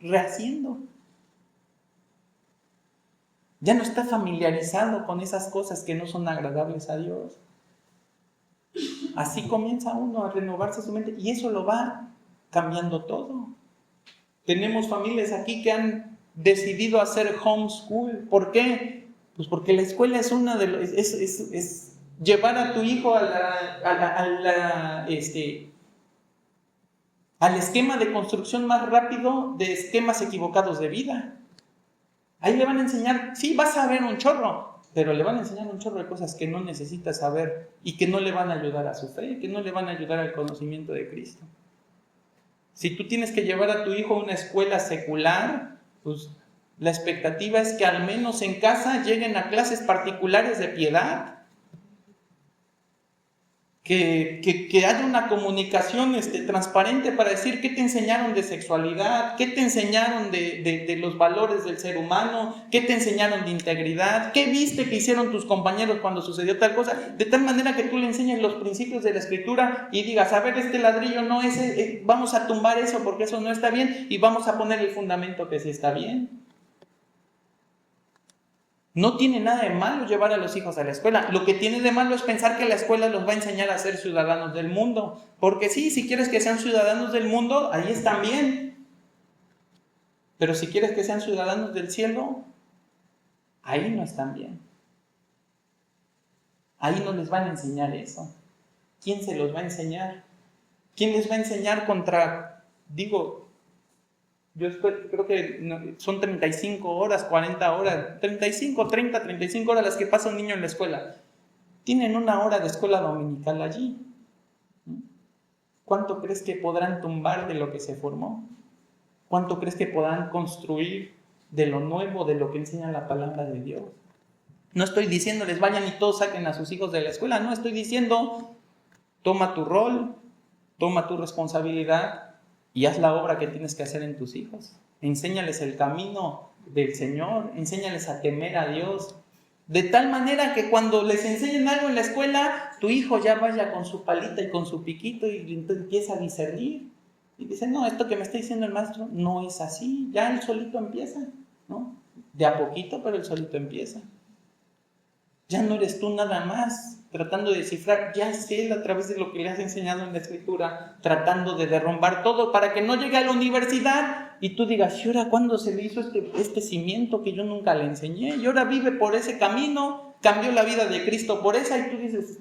rehaciendo. Ya no está familiarizado con esas cosas que no son agradables a Dios. Así comienza uno a renovarse su mente, y eso lo va cambiando todo. Tenemos familias aquí que han decidido hacer homeschool. ¿Por qué? Pues porque la escuela es una de los... es llevar a tu hijo al esquema de construcción más rápido de esquemas equivocados de vida. Ahí le van a enseñar, sí, vas a ver un chorro, pero le van a enseñar un chorro de cosas que no necesita saber y que no le van a ayudar a su fe, que no le van a ayudar al conocimiento de Cristo. Si tú tienes que llevar a tu hijo a una escuela secular, pues la expectativa es que al menos en casa lleguen a clases particulares de piedad, que haya una comunicación transparente para decir qué te enseñaron de sexualidad, qué te enseñaron de los valores del ser humano, qué te enseñaron de integridad, qué viste que hicieron tus compañeros cuando sucedió tal cosa, de tal manera que tú le enseñes los principios de la Escritura y digas, a ver, este ladrillo no es, vamos a tumbar eso porque eso no está bien y vamos a poner el fundamento que sí está bien. No tiene nada de malo llevar a los hijos a la escuela. Lo que tiene de malo es pensar que la escuela los va a enseñar a ser ciudadanos del mundo. Porque sí, si quieres que sean ciudadanos del mundo, ahí están bien. Pero si quieres que sean ciudadanos del cielo, ahí no están bien. Ahí no les van a enseñar eso. ¿Quién se los va a enseñar? ¿Quién les va a enseñar contra, yo creo que son 35 horas, 40 horas, 35, 30, 35 horas las que pasa un niño en la escuela. Tienen una hora de escuela dominical allí. ¿Cuánto crees que podrán tumbar de lo que se formó? ¿Cuánto crees que podrán construir de lo nuevo, de lo que enseña la palabra de Dios? No estoy diciéndoles vayan y todos saquen a sus hijos de la escuela. No, estoy diciendo toma tu rol, toma tu responsabilidad y haz la obra que tienes que hacer en tus hijos. Enséñales el camino del Señor, enséñales a temer a Dios, de tal manera que cuando les enseñen algo en la escuela, tu hijo ya vaya con su palita y con su piquito y empieza a discernir. Y dice, no, esto que me está diciendo el maestro no es así, ya él solito empieza, ¿no? De a poquito, pero él solito empieza. Ya no eres tú nada más tratando de descifrar, ya es él a través de lo que le has enseñado en la Escritura, tratando de derrumbar todo para que no llegue a la universidad y tú digas, ¿y ahora cuándo se le hizo este cimiento que yo nunca le enseñé? Y ahora vive por ese camino, cambió la vida de Cristo por esa y tú dices,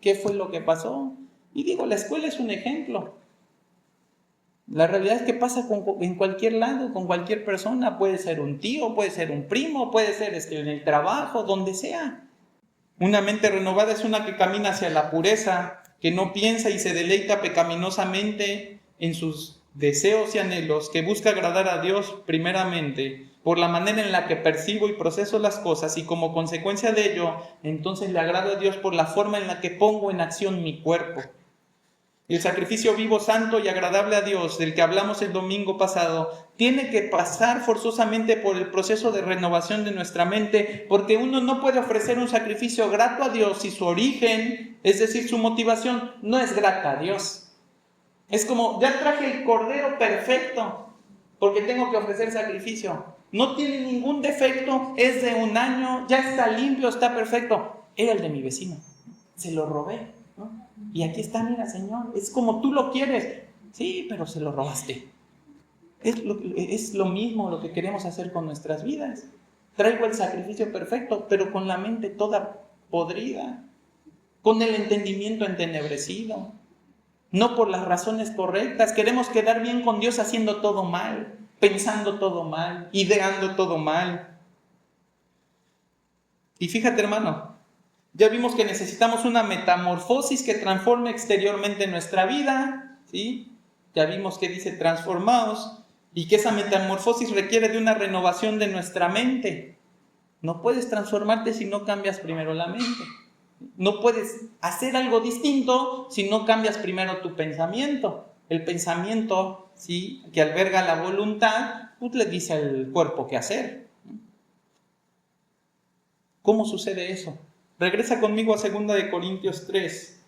¿qué fue lo que pasó? Y la escuela es un ejemplo. La realidad es que pasa en cualquier lado, con cualquier persona, puede ser un tío, puede ser un primo, puede ser en el trabajo, donde sea. Una mente renovada es una que camina hacia la pureza, que no piensa y se deleita pecaminosamente en sus deseos y anhelos, que busca agradar a Dios primeramente por la manera en la que percibo y proceso las cosas y como consecuencia de ello, entonces le agrado a Dios por la forma en la que pongo en acción mi cuerpo. El sacrificio vivo, santo y agradable a Dios, del que hablamos el domingo pasado, tiene que pasar forzosamente por el proceso de renovación de nuestra mente, porque uno no puede ofrecer un sacrificio grato a Dios si su origen, es decir, su motivación, no es grata a Dios. Es como, ya traje el cordero perfecto, porque tengo que ofrecer sacrificio. No tiene ningún defecto, es de 1 año, ya está limpio, está perfecto. Era el de mi vecino, se lo robé, ¿no? Y aquí está, mira, Señor, es como tú lo quieres. Sí, pero se lo robaste. Es lo mismo lo que queremos hacer con nuestras vidas. Traigo el sacrificio perfecto, pero con la mente toda podrida, con el entendimiento entenebrecido, no por las razones correctas. Queremos quedar bien con Dios haciendo todo mal, pensando todo mal, ideando todo mal. Y fíjate, hermano, ya vimos que necesitamos una metamorfosis que transforme exteriormente nuestra vida, ¿sí? Ya vimos que dice transformaos y que esa metamorfosis requiere de una renovación de nuestra mente. No puedes transformarte si no cambias primero la mente. No puedes hacer algo distinto si no cambias primero tu pensamiento. El pensamiento, ¿sí?, que alberga la voluntad, pues le dice al cuerpo qué hacer. ¿Cómo sucede eso? Regresa conmigo a 2 Corintios 3.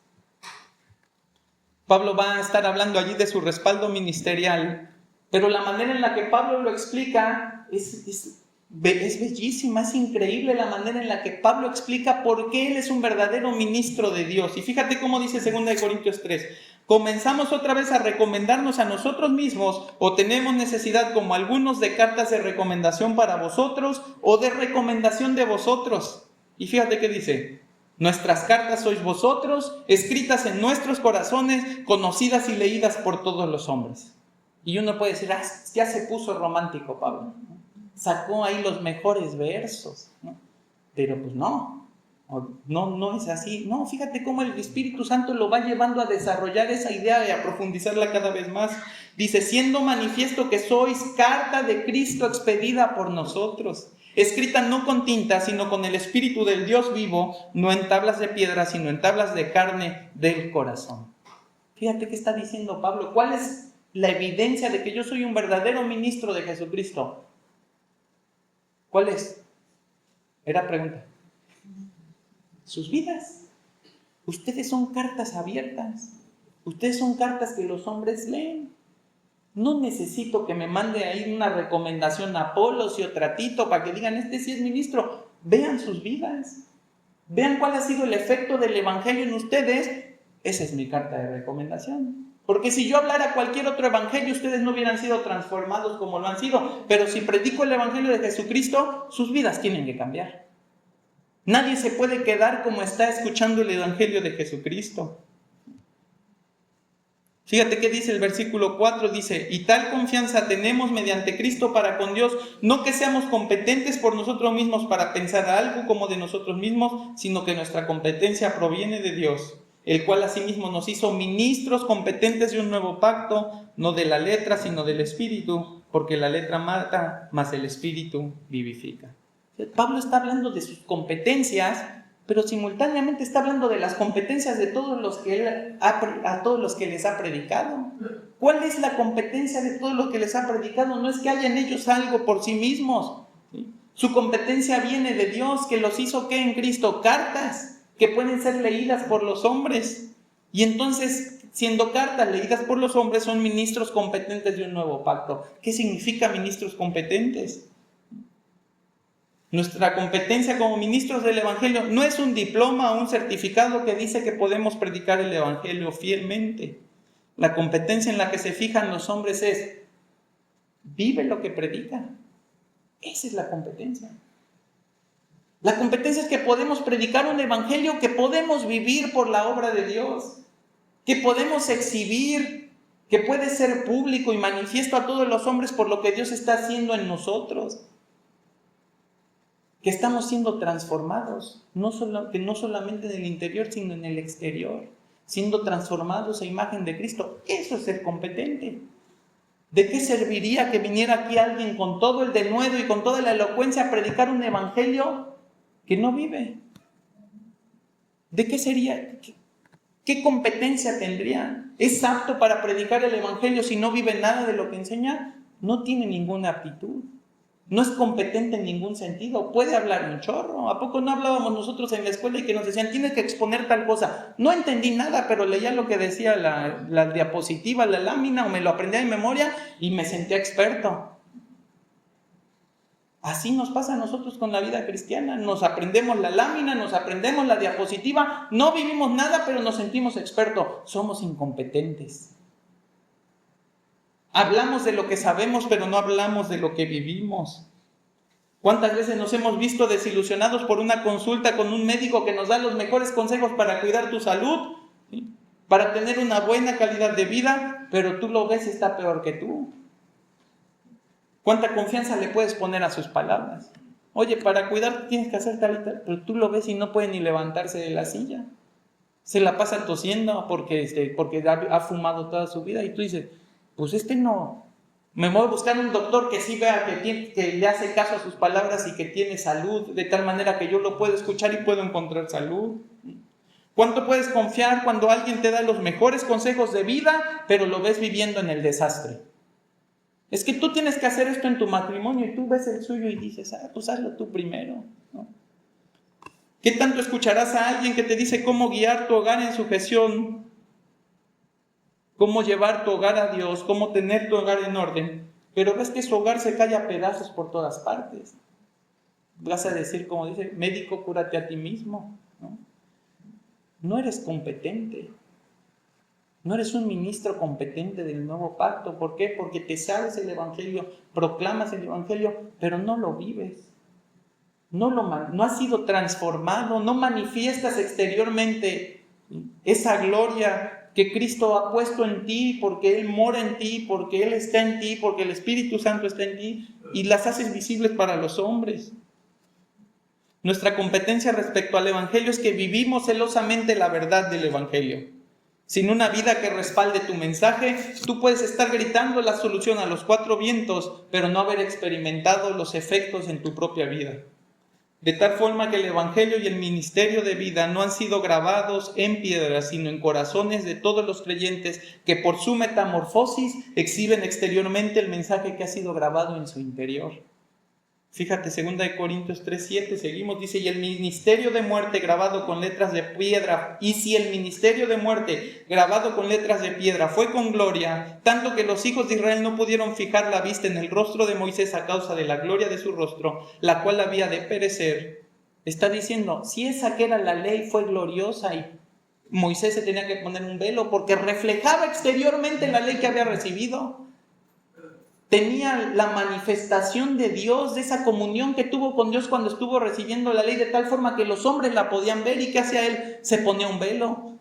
Pablo va a estar hablando allí de su respaldo ministerial, pero la manera en la que Pablo lo explica es bellísima, es increíble la manera en la que Pablo explica por qué él es un verdadero ministro de Dios. Y fíjate cómo dice 2 Corintios 3. ¿Comenzamos otra vez a recomendarnos a nosotros mismos o tenemos necesidad, como algunos, de cartas de recomendación para vosotros o de recomendación de vosotros? Y fíjate qué dice: nuestras cartas sois vosotros, escritas en nuestros corazones, conocidas y leídas por todos los hombres. Y uno puede decir, ya se puso romántico Pablo, ¿no? Sacó ahí los mejores versos, ¿no? Pero pues no es así. No, fíjate cómo el Espíritu Santo lo va llevando a desarrollar esa idea y a profundizarla cada vez más. Dice, siendo manifiesto que sois carta de Cristo expedida por nosotros, escrita no con tinta, sino con el Espíritu del Dios vivo, no en tablas de piedra, sino en tablas de carne del corazón. Fíjate qué está diciendo Pablo. ¿Cuál es la evidencia de que yo soy un verdadero ministro de Jesucristo? ¿Cuál es? Era pregunta. Sus vidas. Ustedes son cartas abiertas. Ustedes son cartas que los hombres leen. No necesito que me mande ahí una recomendación a Apolos y otra a Tito para que digan, este sí es ministro. Vean sus vidas. Vean cuál ha sido el efecto del evangelio en ustedes. Esa es mi carta de recomendación. Porque si yo hablara cualquier otro evangelio, ustedes no hubieran sido transformados como lo han sido. Pero si predico el evangelio de Jesucristo, sus vidas tienen que cambiar. Nadie se puede quedar como está escuchando el evangelio de Jesucristo. Fíjate qué dice el versículo 4, dice, y tal confianza tenemos mediante Cristo para con Dios, no que seamos competentes por nosotros mismos para pensar algo como de nosotros mismos, sino que nuestra competencia proviene de Dios, el cual asimismo nos hizo ministros competentes de un nuevo pacto, no de la letra, sino del Espíritu, porque la letra mata, mas el Espíritu vivifica. Pablo está hablando de sus competencias, pero simultáneamente está hablando de las competencias de todos los que a todos los que les ha predicado. ¿Cuál es la competencia de todos los que les ha predicado? No es que hayan ellos algo por sí mismos, ¿sí? Su competencia viene de Dios, que los hizo, ¿qué? En Cristo, cartas que pueden ser leídas por los hombres. Y entonces, siendo cartas leídas por los hombres, son ministros competentes de un nuevo pacto. ¿Qué significa ministros competentes? Nuestra competencia como ministros del Evangelio no es un diploma o un certificado que dice que podemos predicar el Evangelio fielmente. La competencia en la que se fijan los hombres es, vive lo que predica. Esa es la competencia. La competencia es que podemos predicar un Evangelio que podemos vivir por la obra de Dios, que podemos exhibir, que puede ser público y manifiesto a todos los hombres por lo que Dios está haciendo en nosotros. Que estamos siendo transformados, que no solamente en el interior, sino en el exterior, siendo transformados a imagen de Cristo. Eso es ser competente. ¿De qué serviría que viniera aquí alguien con todo el denuedo y con toda la elocuencia a predicar un evangelio que no vive? ¿De qué sería? ¿Qué competencia tendría? ¿Es apto para predicar el evangelio si no vive nada de lo que enseña? No tiene ninguna aptitud. No es competente en ningún sentido. Puede hablar un chorro. ¿A poco no hablábamos nosotros en la escuela y que nos decían, tienes que exponer tal cosa? No entendí nada, pero leía lo que decía la diapositiva, la lámina, o me lo aprendía de memoria y me sentía experto. Así nos pasa a nosotros con la vida cristiana. Nos aprendemos la lámina, nos aprendemos la diapositiva, no vivimos nada, pero nos sentimos expertos. Somos incompetentes. Hablamos de lo que sabemos, pero no hablamos de lo que vivimos. ¿Cuántas veces nos hemos visto desilusionados por una consulta con un médico que nos da los mejores consejos para cuidar tu salud, ¿sí? Para tener una buena calidad de vida, pero tú lo ves y está peor que tú? ¿Cuánta confianza le puedes poner a sus palabras? Oye, para cuidarte tienes que hacer tal y tal, pero tú lo ves y no puede ni levantarse de la silla. Se la pasa tosiendo porque ha fumado toda su vida y tú dices, pues no, me voy a buscar un doctor que sí vea que le hace caso a sus palabras y que tiene salud, de tal manera que yo lo puedo escuchar y puedo encontrar salud. ¿Cuánto puedes confiar cuando alguien te da los mejores consejos de vida, pero lo ves viviendo en el desastre? Es que tú tienes que hacer esto en tu matrimonio y tú ves el suyo y dices, pues hazlo tú primero, ¿no? ¿Qué tanto escucharás a alguien que te dice cómo guiar tu hogar en sujeción? Cómo llevar tu hogar a Dios, cómo tener tu hogar en orden, pero ves que su hogar se cae a pedazos por todas partes. Vas a decir, como dice, médico, cúrate a ti mismo, ¿no? No eres competente. No eres un ministro competente del nuevo pacto. ¿Por qué? Porque te sabes el Evangelio, proclamas el Evangelio, pero no lo vives. No has sido transformado, no manifiestas exteriormente esa gloria que Cristo ha puesto en ti, porque Él mora en ti, porque Él está en ti, porque el Espíritu Santo está en ti, y las haces visibles para los hombres. Nuestra competencia respecto al Evangelio es que vivimos celosamente la verdad del Evangelio. Sin una vida que respalde tu mensaje, tú puedes estar gritando la solución a los cuatro vientos, pero no haber experimentado los efectos en tu propia vida. De tal forma que el Evangelio y el ministerio de vida no han sido grabados en piedra, sino en corazones de todos los creyentes que por su metamorfosis exhiben exteriormente el mensaje que ha sido grabado en su interior. Fíjate, 2 Corintios 3:7, seguimos, dice, y el ministerio de muerte grabado con letras de piedra, y si el ministerio de muerte grabado con letras de piedra fue con gloria, tanto que los hijos de Israel no pudieron fijar la vista en el rostro de Moisés a causa de la gloria de su rostro, la cual había de perecer. Está diciendo, si esa que era la ley fue gloriosa y Moisés se tenía que poner un velo porque reflejaba exteriormente la ley que había recibido, tenía la manifestación de Dios, de esa comunión que tuvo con Dios cuando estuvo recibiendo la ley, de tal forma que los hombres la podían ver. ¿Y qué hacía él? Se ponía un velo.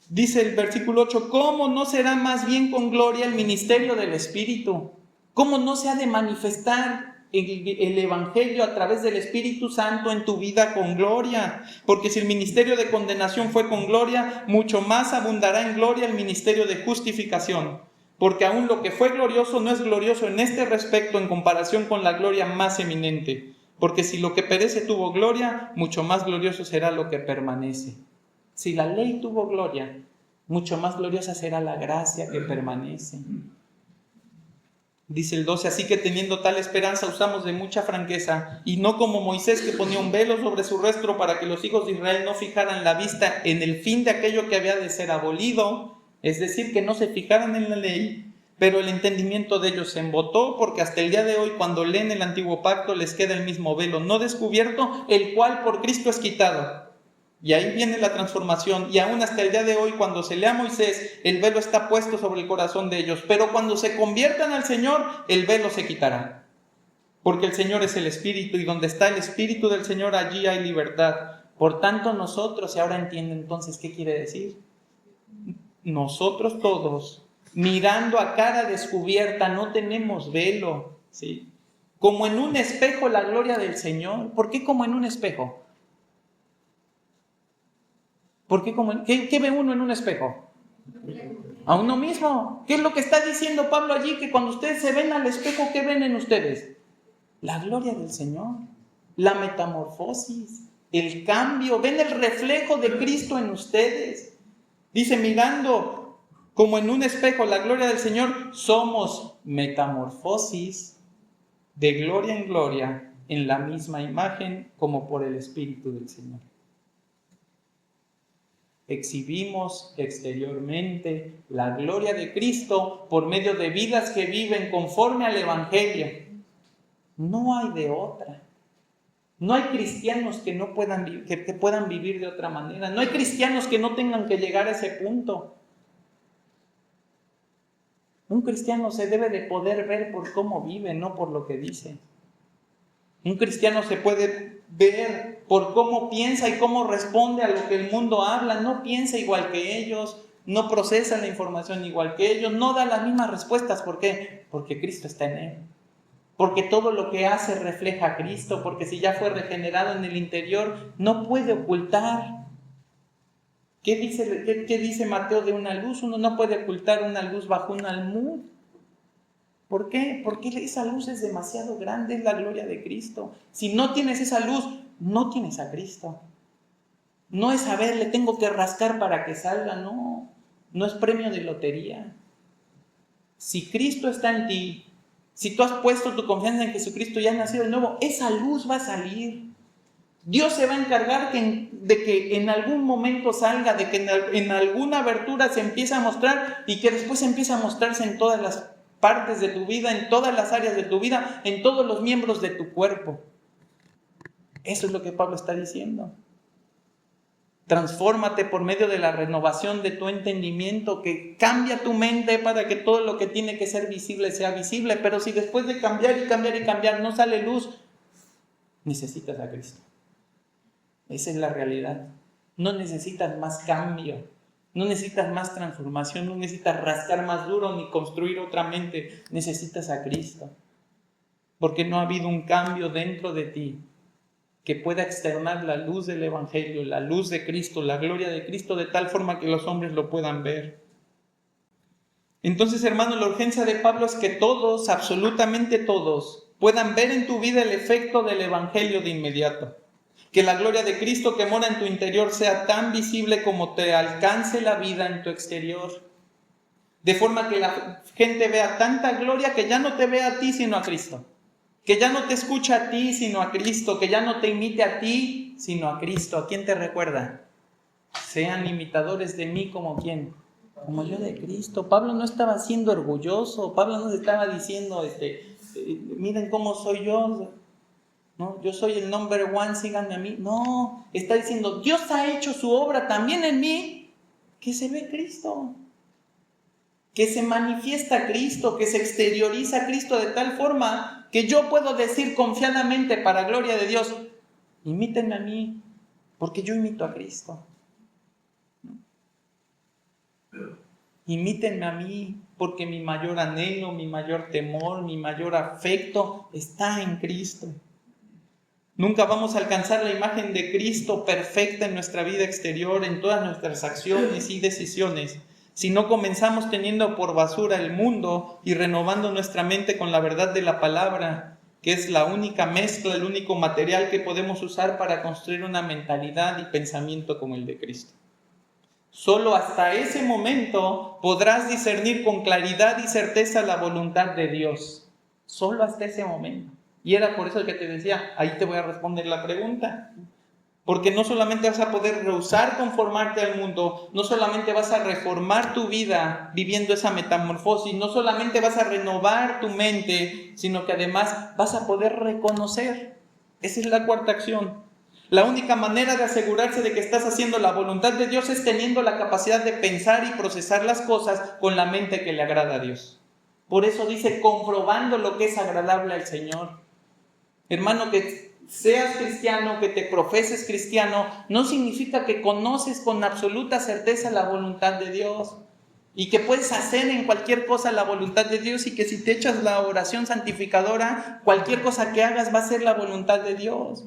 Dice el versículo 8, ¿cómo no será más bien con gloria el ministerio del Espíritu? ¿Cómo no se ha de manifestar el Evangelio a través del Espíritu Santo en tu vida con gloria? Porque si el ministerio de condenación fue con gloria, mucho más abundará en gloria el ministerio de justificación. Porque aún lo que fue glorioso no es glorioso en este respecto en comparación con la gloria más eminente. Porque si lo que perece tuvo gloria, mucho más glorioso será lo que permanece. Si la ley tuvo gloria, mucho más gloriosa será la gracia que permanece. Dice el 12, así que teniendo tal esperanza usamos de mucha franqueza, y no como Moisés, que ponía un velo sobre su rostro para que los hijos de Israel no fijaran la vista en el fin de aquello que había de ser abolido, es decir, que no se fijaran en la ley, pero el entendimiento de ellos se embotó, porque hasta el día de hoy, cuando leen el antiguo pacto, les queda el mismo velo no descubierto, el cual por Cristo es quitado. Y ahí viene la transformación, y aún hasta el día de hoy, cuando se lea a Moisés, el velo está puesto sobre el corazón de ellos, pero cuando se conviertan al Señor, el velo se quitará, porque el Señor es el Espíritu, y donde está el Espíritu del Señor, allí hay libertad. Por tanto nosotros, y ahora entiende entonces qué quiere decir, nosotros todos, mirando a cara descubierta, no tenemos velo, ¿sí? Como en un espejo la gloria del Señor. ¿Por qué como en un espejo? ¿Por qué ¿Qué ve uno en un espejo? A uno mismo. ¿Qué es lo que está diciendo Pablo allí? Que cuando ustedes se ven al espejo, ¿qué ven en ustedes? La gloria del Señor, la metamorfosis, el cambio. Ven el reflejo de Cristo en ustedes. Dice, mirando como en un espejo la gloria del Señor, somos metamorfosis de gloria en gloria en la misma imagen como por el Espíritu del Señor. Exhibimos exteriormente la gloria de Cristo por medio de vidas que viven conforme al Evangelio. No hay de otra. No hay cristianos que no puedan, que puedan vivir de otra manera. No hay cristianos que no tengan que llegar a ese punto. Un cristiano se debe de poder ver por cómo vive, no por lo que dice. Un cristiano se puede ver por cómo piensa y cómo responde a lo que el mundo habla. No piensa igual que ellos, no procesa la información igual que ellos, no da las mismas respuestas. ¿Por qué? Porque Cristo está en él. Porque todo lo que hace refleja a Cristo, porque si ya fue regenerado en el interior, no puede ocultar. ¿Qué dice Mateo de una luz? Uno no puede ocultar una luz bajo un almud. ¿Por qué? Porque esa luz es demasiado grande, es la gloria de Cristo. Si no tienes esa luz, no tienes a Cristo. No es saber, le tengo que rascar para que salga, no. No es premio de lotería. Si Cristo está en ti, si tú has puesto tu confianza en Jesucristo y has nacido de nuevo, esa luz va a salir. Dios se va a encargar de que en algún momento salga, de que en alguna abertura se empiece a mostrar y que después empiece a mostrarse en todas las partes de tu vida, en todas las áreas de tu vida, en todos los miembros de tu cuerpo. Eso es lo que Pablo está diciendo. Transfórmate por medio de la renovación de tu entendimiento, que cambia tu mente para que todo lo que tiene que ser visible sea visible. Pero si después de cambiar y cambiar y cambiar no sale luz, necesitas a Cristo. Esa es la realidad. No necesitas más cambio, no necesitas más transformación, no necesitas rascar más duro ni construir otra mente. Necesitas a Cristo. Porque no ha habido un cambio dentro de ti que pueda externar la luz del Evangelio, la luz de Cristo, la gloria de Cristo, de tal forma que los hombres lo puedan ver. Entonces, hermano, la urgencia de Pablo es que todos, absolutamente todos, puedan ver en tu vida el efecto del Evangelio de inmediato. Que la gloria de Cristo que mora en tu interior sea tan visible como te alcance la vida en tu exterior. De forma que la gente vea tanta gloria que ya no te vea a ti, sino a Cristo. Que ya no te escucha a ti, sino a Cristo. Que ya no te imite a ti, sino a Cristo. ¿A quién te recuerda? Sean imitadores de mí como quién. Como yo de Cristo. Pablo no estaba siendo orgulloso. Pablo no estaba diciendo, miren cómo soy yo. No, yo soy el number one, síganme a mí. No, está diciendo, Dios ha hecho su obra también en mí, que se ve Cristo. Que se manifiesta Cristo, que se exterioriza Cristo de tal forma que yo puedo decir confiadamente para gloria de Dios, imítenme a mí, porque yo imito a Cristo. Imítenme a mí, porque mi mayor anhelo, mi mayor temor, mi mayor afecto está en Cristo. Nunca vamos a alcanzar la imagen de Cristo perfecta en nuestra vida exterior, en todas nuestras acciones y decisiones, si no comenzamos teniendo por basura el mundo y renovando nuestra mente con la verdad de la palabra, que es la única mezcla, el único material que podemos usar para construir una mentalidad y pensamiento como el de Cristo. Solo hasta ese momento podrás discernir con claridad y certeza la voluntad de Dios. Solo hasta ese momento. Y era por eso que te decía, ahí te voy a responder la pregunta. Porque no solamente vas a poder rehusar conformarte al mundo, no solamente vas a reformar tu vida viviendo esa metamorfosis, no solamente vas a renovar tu mente, sino que además vas a poder reconocer. Esa es la cuarta acción. La única manera de asegurarse de que estás haciendo la voluntad de Dios es teniendo la capacidad de pensar y procesar las cosas con la mente que le agrada a Dios. Por eso dice, comprobando lo que es agradable al Señor. Hermano, que seas cristiano, que te profeses cristiano, no significa que conoces con absoluta certeza la voluntad de Dios y que puedes hacer en cualquier cosa la voluntad de Dios y que si te echas la oración santificadora, cualquier cosa que hagas va a ser la voluntad de Dios.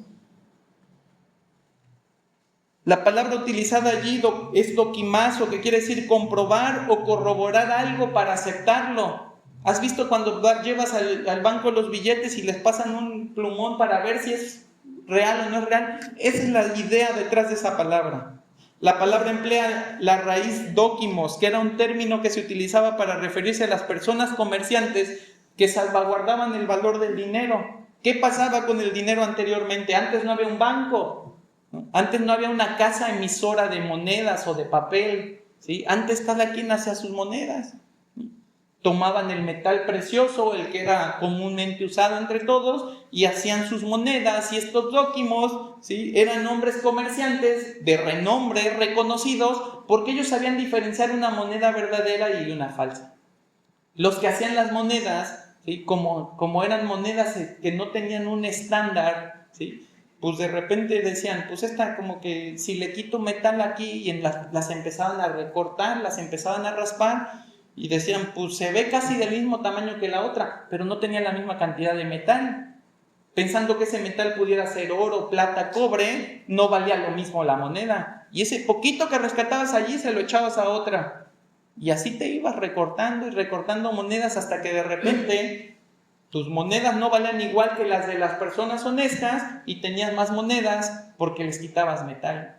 La palabra utilizada allí es dokimazo, que quiere decir comprobar o corroborar algo para aceptarlo. ¿Has visto cuando llevas al banco los billetes y les pasan un plumón para ver si es real o no es real? Esa es la idea detrás de esa palabra. La palabra emplea la raíz dokimos, que era un término que se utilizaba para referirse a las personas comerciantes que salvaguardaban el valor del dinero. ¿Qué pasaba con el dinero anteriormente? Antes no había un banco, ¿no? Antes no había una casa emisora de monedas o de papel, ¿sí? Antes cada quien hacía sus monedas. Tomaban el metal precioso, el que era comúnmente usado entre todos, y hacían sus monedas, y estos dokimos, ¿sí?, eran hombres comerciantes de renombre, reconocidos, porque ellos sabían diferenciar una moneda verdadera y una falsa. Los que hacían las monedas, ¿sí?, como eran monedas que no tenían un estándar, ¿sí?, pues de repente decían, pues esta como que si le quito metal aquí, y las empezaban a recortar, las empezaban a raspar, y decían, pues se ve casi del mismo tamaño que la otra, pero no tenía la misma cantidad de metal. Pensando que ese metal pudiera ser oro, plata, cobre, no valía lo mismo la moneda. Y ese poquito que rescatabas allí se lo echabas a otra. Y así te ibas recortando y recortando monedas hasta que de repente tus monedas no valían igual que las de las personas honestas y tenías más monedas porque les quitabas metal.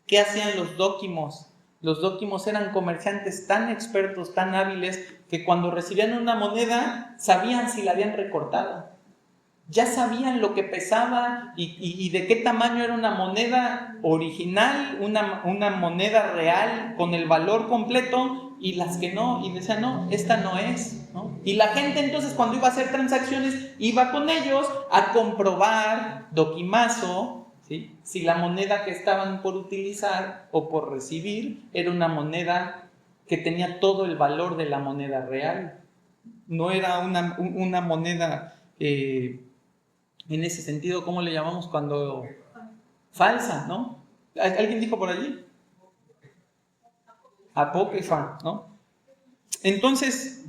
¿Qué hacían los dokimos? Los dokimos eran comerciantes tan expertos, tan hábiles, que cuando recibían una moneda sabían si la habían recortado. Ya sabían lo que pesaba y de qué tamaño era una moneda original, una moneda real con el valor completo, y las que no, y decían, no, esta no es, ¿no? Y la gente entonces cuando iba a hacer transacciones iba con ellos a comprobar, dokimazo, ¿sí? Si la moneda que estaban por utilizar o por recibir era una moneda que tenía todo el valor de la moneda real. No era una moneda, en ese sentido, ¿cómo le llamamos cuando? Falsa, ¿no? ¿Alguien dijo por allí? Apócrifa, ¿no? Entonces,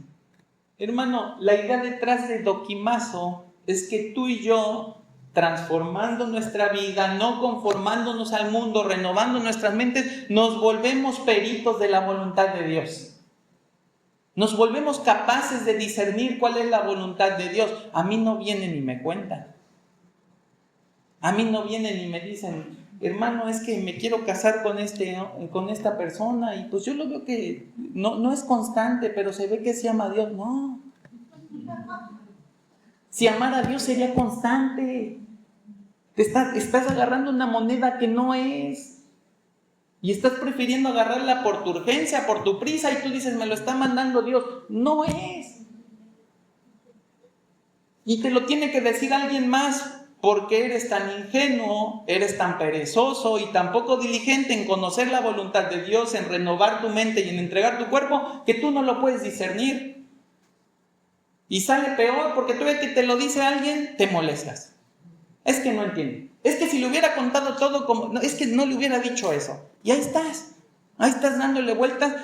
hermano, la idea detrás de Dokimazo es que tú y yo, transformando nuestra vida, no conformándonos al mundo, renovando nuestras mentes, nos volvemos peritos de la voluntad de Dios. Nos volvemos capaces de discernir cuál es la voluntad de Dios. A mí no vienen y me cuentan. A mí no vienen y me dicen, hermano, es que me quiero casar con esta persona y pues yo lo veo que no es constante, pero se ve que sí ama a Dios. No. Si amar a Dios sería constante. Estás agarrando una moneda que no es. Y estás prefiriendo agarrarla por tu urgencia, por tu prisa, y tú dices, me lo está mandando Dios. No es. Y te lo tiene que decir alguien más, porque eres tan ingenuo, eres tan perezoso y tan poco diligente en conocer la voluntad de Dios, en renovar tu mente y en entregar tu cuerpo, que tú no lo puedes discernir. Y sale peor, porque tú ves que te lo dice alguien, te molestas. Es que no entiende. Es que si le hubiera contado todo como... No, es que no le hubiera dicho eso. Y ahí estás dándole vueltas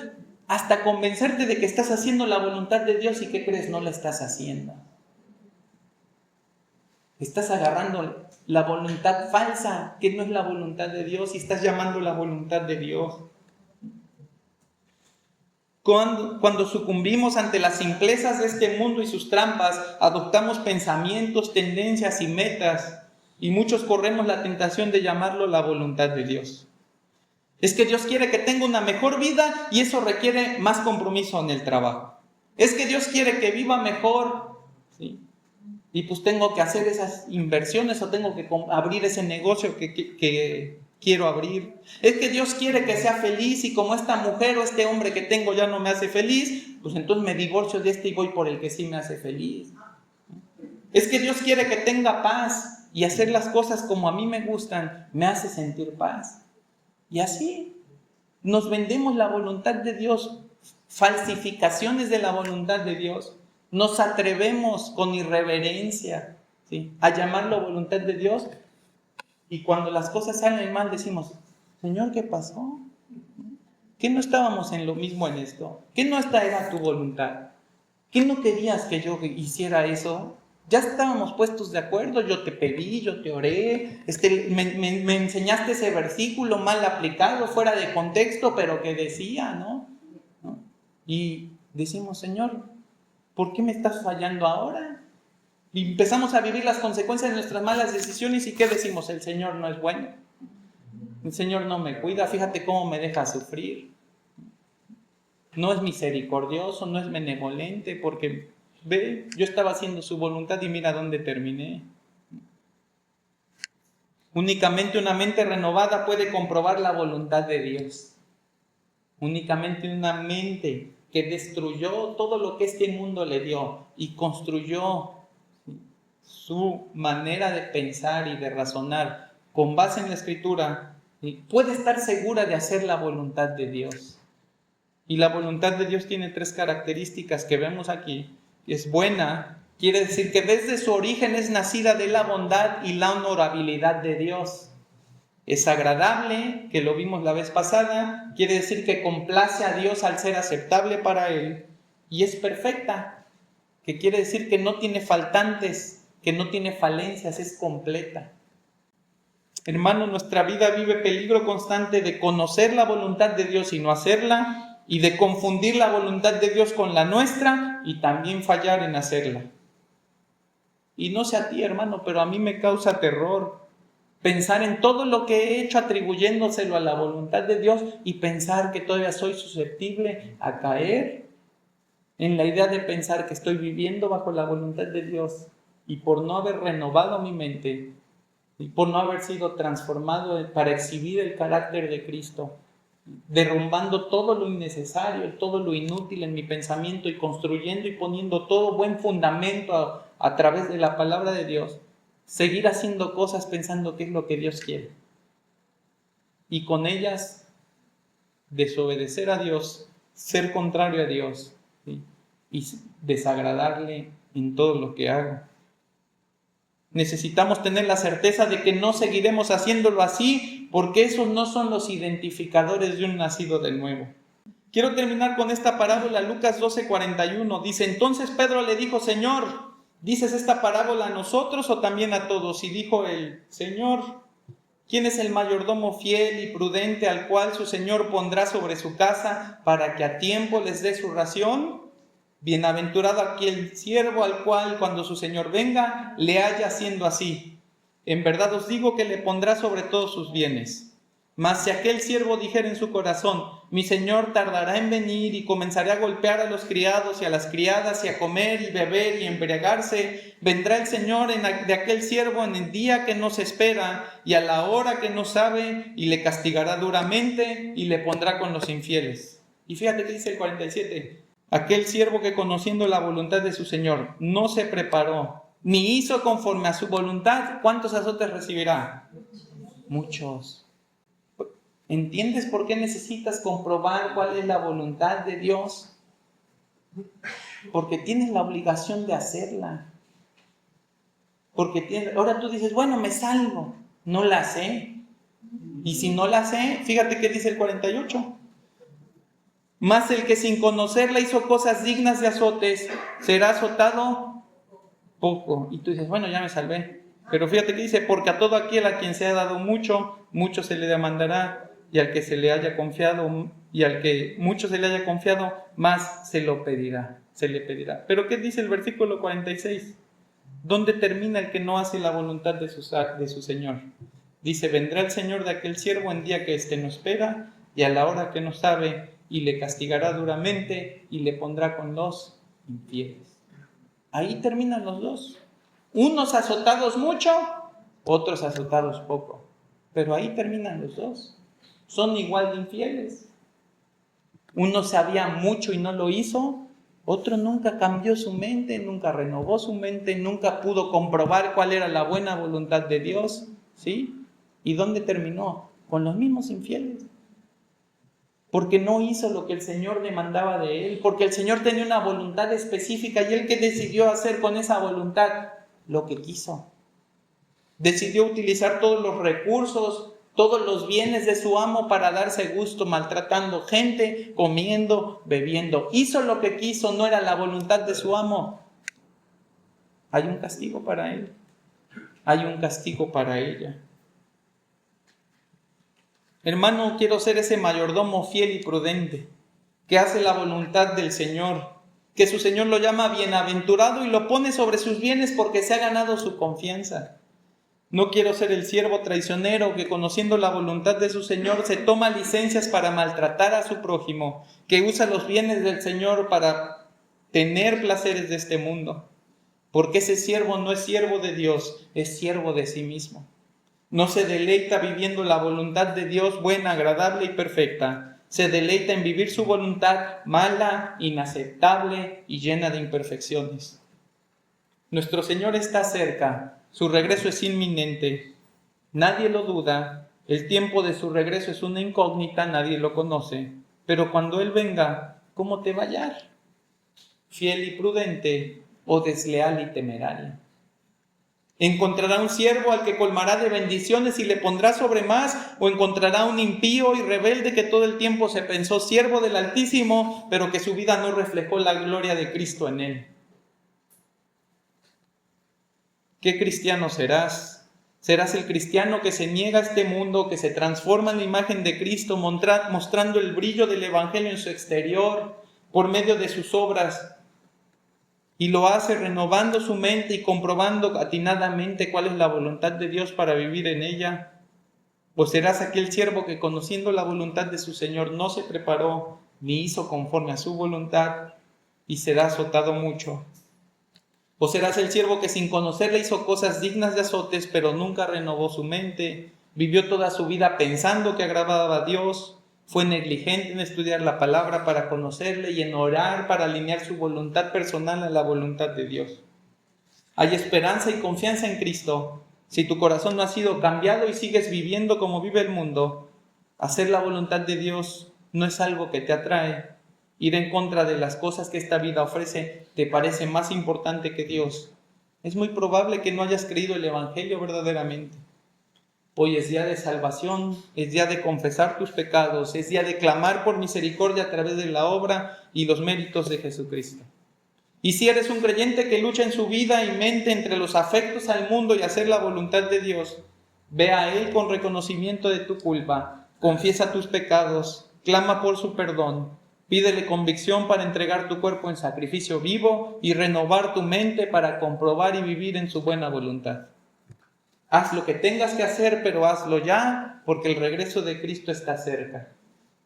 hasta convencerte de que estás haciendo la voluntad de Dios. ¿Y qué crees? No la estás haciendo. Estás agarrando la voluntad falsa, que no es la voluntad de Dios, y estás llamando la voluntad de Dios. Cuando sucumbimos ante las simplezas de este mundo y sus trampas, adoptamos pensamientos, tendencias y metas, y muchos corremos la tentación de llamarlo la voluntad de Dios. Es que Dios quiere que tenga una mejor vida y eso requiere más compromiso en el trabajo. Es que Dios quiere que viva mejor, ¿sí? Y pues tengo que hacer esas inversiones o tengo que abrir ese negocio que quiero abrir. Es que Dios quiere que sea feliz y como esta mujer o este hombre que tengo ya no me hace feliz, pues entonces me divorcio de este y voy por el que sí me hace feliz. Es que Dios quiere que tenga paz y hacer las cosas como a mí me gustan me hace sentir paz. Y así nos vendemos la voluntad de Dios, falsificaciones de la voluntad de Dios. Nos atrevemos con irreverencia, ¿sí?, a llamarlo voluntad de Dios, y cuando las cosas salen mal decimos, Señor, ¿qué pasó? ¿Qué no estábamos en lo mismo en esto? ¿Qué no esta era tu voluntad? ¿Qué no querías que yo hiciera eso? Ya estábamos puestos de acuerdo, yo te pedí, yo te oré, me enseñaste ese versículo mal aplicado, fuera de contexto, pero que decía, ¿no? Y decimos, Señor, ¿por qué me estás fallando ahora? Y empezamos a vivir las consecuencias de nuestras malas decisiones y ¿qué decimos? El Señor no es bueno. El Señor no me cuida, fíjate cómo me deja sufrir. No es misericordioso, no es benevolente, porque ve, yo estaba haciendo su voluntad y mira dónde terminé. Únicamente una mente renovada puede comprobar la voluntad de Dios. Únicamente una mente que destruyó todo lo que este mundo le dio y construyó su manera de pensar y de razonar con base en la Escritura, puede estar segura de hacer la voluntad de Dios. Y la voluntad de Dios tiene 3 características que vemos aquí. Es buena, quiere decir que desde su origen es nacida de la bondad y la honorabilidad de Dios. Es agradable, que lo vimos la vez pasada, quiere decir que complace a Dios al ser aceptable para Él. Y es perfecta, que quiere decir que no tiene faltantes, que no tiene falencias, es completa. Hermano, nuestra vida vive peligro constante de conocer la voluntad de Dios y no hacerla, y de confundir la voluntad de Dios con la nuestra y también fallar en hacerla. Y no sé a ti, hermano, pero a mí me causa terror pensar en todo lo que he hecho atribuyéndoselo a la voluntad de Dios y pensar que todavía soy susceptible a caer en la idea de pensar que estoy viviendo bajo la voluntad de Dios, y por no haber renovado mi mente y por no haber sido transformado para exhibir el carácter de Cristo, derrumbando todo lo innecesario, todo lo inútil en mi pensamiento y construyendo y poniendo todo buen fundamento a través de la palabra de Dios, seguir haciendo cosas pensando que es lo que Dios quiere. Y con ellas desobedecer a Dios, ser contrario a Dios, ¿sí? Y desagradarle en todo lo que haga. Necesitamos tener la certeza de que no seguiremos haciéndolo así, porque esos no son los identificadores de un nacido de nuevo. Quiero terminar con esta parábola, Lucas 12:41. Dice, entonces Pedro le dijo, Señor, ¿dices esta parábola a nosotros o también a todos? Y dijo él, Señor, ¿quién es el mayordomo fiel y prudente al cual su señor pondrá sobre su casa para que a tiempo les dé su ración? Bienaventurado aquel siervo al cual cuando su señor venga le haya haciendo así. En verdad os digo que le pondrá sobre todos sus bienes. Mas si aquel siervo dijera en su corazón, mi señor tardará en venir y comenzaré a golpear a los criados y a las criadas y a comer y beber y embriagarse, vendrá el señor de aquel siervo en el día que no se espera y a la hora que no sabe y le castigará duramente y le pondrá con los infieles. Y fíjate que dice el 47, aquel siervo que conociendo la voluntad de su señor no se preparó ni hizo conforme a su voluntad, ¿cuántos azotes recibirá? Muchos. ¿Entiendes por qué necesitas comprobar cuál es la voluntad de Dios? Porque tienes la obligación de hacerla. Ahora tú dices, bueno, me salvo. No la sé. Y si no la sé, fíjate qué dice el 48. Mas el que sin conocerla hizo cosas dignas de azotes, será azotado poco. Y tú dices, bueno, ya me salvé. Pero fíjate que dice, porque a todo aquel a quien se ha dado mucho, mucho se le demandará. Y al que se le haya confiado, y al que mucho se le haya confiado, más se le pedirá. Pero ¿qué dice el versículo 46? ¿Dónde termina el que no hace la voluntad de su Señor? Dice, vendrá el Señor de aquel siervo en día que éste no espera, y a la hora que no sabe, y le castigará duramente, y le pondrá con los infieles. Ahí terminan los dos. Unos azotados mucho, otros azotados poco. Pero ahí terminan los dos. Son igual de infieles. Uno sabía mucho y no lo hizo, otro nunca cambió su mente, nunca renovó su mente, nunca pudo comprobar cuál era la buena voluntad de Dios, ¿sí? ¿Y dónde terminó? Con los mismos infieles. Porque no hizo lo que el Señor demandaba de él, porque el Señor tenía una voluntad específica y él que decidió hacer con esa voluntad lo que quiso. Decidió utilizar todos los recursos, todos los bienes de su amo para darse gusto, maltratando gente, comiendo, bebiendo. Hizo lo que quiso, no era la voluntad de su amo. Hay un castigo para él. Hay un castigo para ella. Hermano, quiero ser ese mayordomo fiel y prudente, que hace la voluntad del Señor, que su Señor lo llama bienaventurado y lo pone sobre sus bienes porque se ha ganado su confianza. No quiero ser el siervo traicionero que conociendo la voluntad de su Señor se toma licencias para maltratar a su prójimo, que usa los bienes del Señor para tener placeres de este mundo. Porque ese siervo no es siervo de Dios, es siervo de sí mismo. No se deleita viviendo la voluntad de Dios buena, agradable y perfecta. Se deleita en vivir su voluntad mala, inaceptable y llena de imperfecciones. Nuestro Señor está cerca. Su regreso es inminente, nadie lo duda, el tiempo de su regreso es una incógnita, nadie lo conoce, pero cuando Él venga, ¿cómo te va a hallar? ¿Fiel y prudente o desleal y temerario? ¿Encontrará un siervo al que colmará de bendiciones y le pondrá sobre más? ¿O encontrará un impío y rebelde que todo el tiempo se pensó siervo del Altísimo, pero que su vida no reflejó la gloria de Cristo en él? ¿Qué cristiano serás? ¿Serás el cristiano que se niega a este mundo, que se transforma en la imagen de Cristo, mostrando el brillo del Evangelio en su exterior, por medio de sus obras, y lo hace renovando su mente y comprobando atinadamente cuál es la voluntad de Dios para vivir en ella? ¿O serás aquel siervo que conociendo la voluntad de su Señor no se preparó ni hizo conforme a su voluntad y será azotado mucho? ¿O serás el siervo que sin conocerla hizo cosas dignas de azotes, pero nunca renovó su mente, vivió toda su vida pensando que agradaba a Dios, fue negligente en estudiar la palabra para conocerle y en orar para alinear su voluntad personal a la voluntad de Dios? Hay esperanza y confianza en Cristo. Si tu corazón no ha sido cambiado y sigues viviendo como vive el mundo, hacer la voluntad de Dios no es algo que te atrae. Ir en contra de las cosas que esta vida ofrece te parece más importante que Dios. Es muy probable que no hayas creído el Evangelio verdaderamente. Hoy es día de salvación, es día de confesar tus pecados, es día de clamar por misericordia a través de la obra y los méritos de Jesucristo. Y si eres un creyente que lucha en su vida y mente entre los afectos al mundo y hacer la voluntad de Dios, ve a Él con reconocimiento de tu culpa, confiesa tus pecados, clama por su perdón, pídele convicción para entregar tu cuerpo en sacrificio vivo y renovar tu mente para comprobar y vivir en su buena voluntad. Haz lo que tengas que hacer, pero hazlo ya, porque el regreso de Cristo está cerca.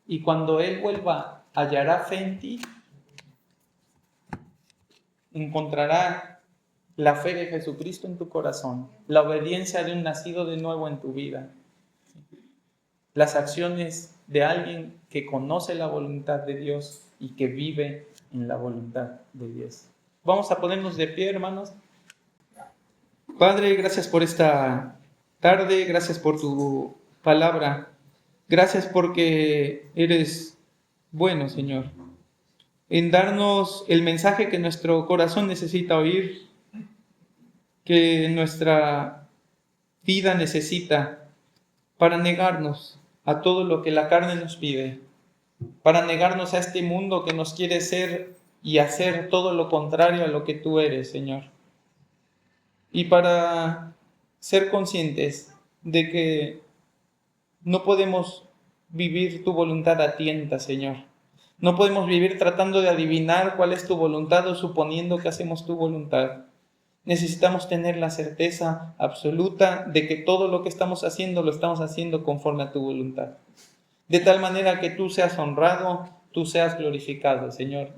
Y cuando Él vuelva, hallará fe en ti. Encontrará la fe de Jesucristo en tu corazón, la obediencia de un nacido de nuevo en tu vida, las acciones de alguien que conoce la voluntad de Dios y que vive en la voluntad de Dios. Vamos a ponernos de pie, hermanos. Padre, gracias por esta tarde, gracias por tu palabra, gracias porque eres bueno, Señor, en darnos el mensaje que nuestro corazón necesita oír, que nuestra vida necesita para negarnos a todo lo que la carne nos pide, para negarnos a este mundo que nos quiere ser y hacer todo lo contrario a lo que tú eres, Señor. Y para ser conscientes de que no podemos vivir tu voluntad a tientas, Señor. No podemos vivir tratando de adivinar cuál es tu voluntad o suponiendo que hacemos tu voluntad. Necesitamos tener la certeza absoluta de que todo lo que estamos haciendo lo estamos haciendo conforme a tu voluntad. De tal manera que tú seas honrado, tú seas glorificado, Señor.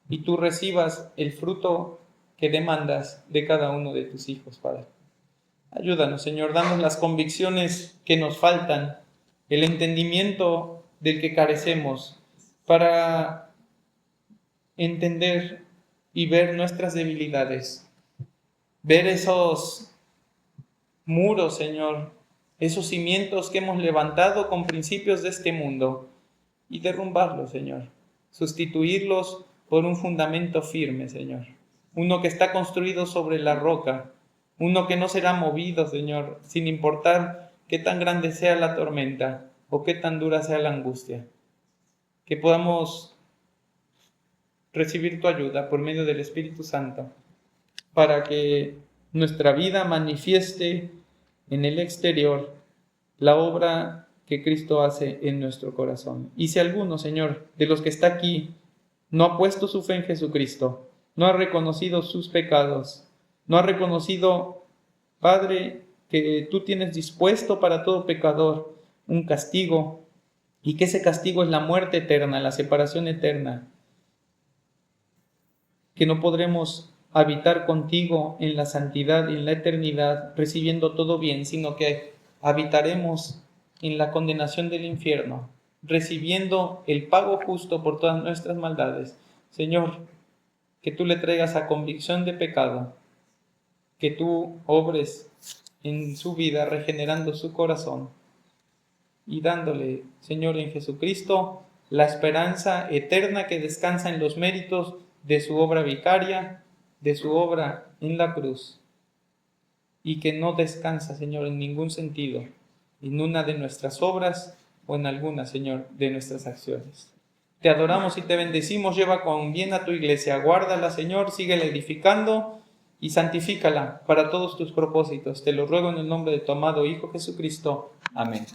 Y tú recibas el fruto que demandas de cada uno de tus hijos, Padre. Ayúdanos, Señor, danos las convicciones que nos faltan, el entendimiento del que carecemos, para entender y ver nuestras debilidades, ver esos muros, Señor, esos cimientos que hemos levantado con principios de este mundo y derrumbarlos, Señor, sustituirlos por un fundamento firme, Señor. Uno que está construido sobre la roca, uno que no será movido, Señor, sin importar qué tan grande sea la tormenta o qué tan dura sea la angustia. Que podamos recibir tu ayuda por medio del Espíritu Santo para que nuestra vida manifieste en el exterior la obra que Cristo hace en nuestro corazón. Y si alguno, Señor, de los que está aquí no ha puesto su fe en Jesucristo, no ha reconocido sus pecados, no ha reconocido, Padre, que tú tienes dispuesto para todo pecador un castigo y que ese castigo es la muerte eterna, la separación eterna, que no podremos habitar contigo en la santidad y en la eternidad recibiendo todo bien, sino que habitaremos en la condenación del infierno, recibiendo el pago justo por todas nuestras maldades. Señor, que tú le traigas a convicción de pecado, que tú obres en su vida regenerando su corazón y dándole, Señor, en Jesucristo, la esperanza eterna que descansa en los méritos de su obra vicaria, de su obra en la cruz, y que no descansa, Señor, en ningún sentido, en una de nuestras obras o en alguna, Señor, de nuestras acciones. Te adoramos y te bendecimos, lleva con bien a tu iglesia, guárdala, Señor, síguela edificando y santifícala para todos tus propósitos. Te lo ruego en el nombre de tu amado Hijo Jesucristo. Amén.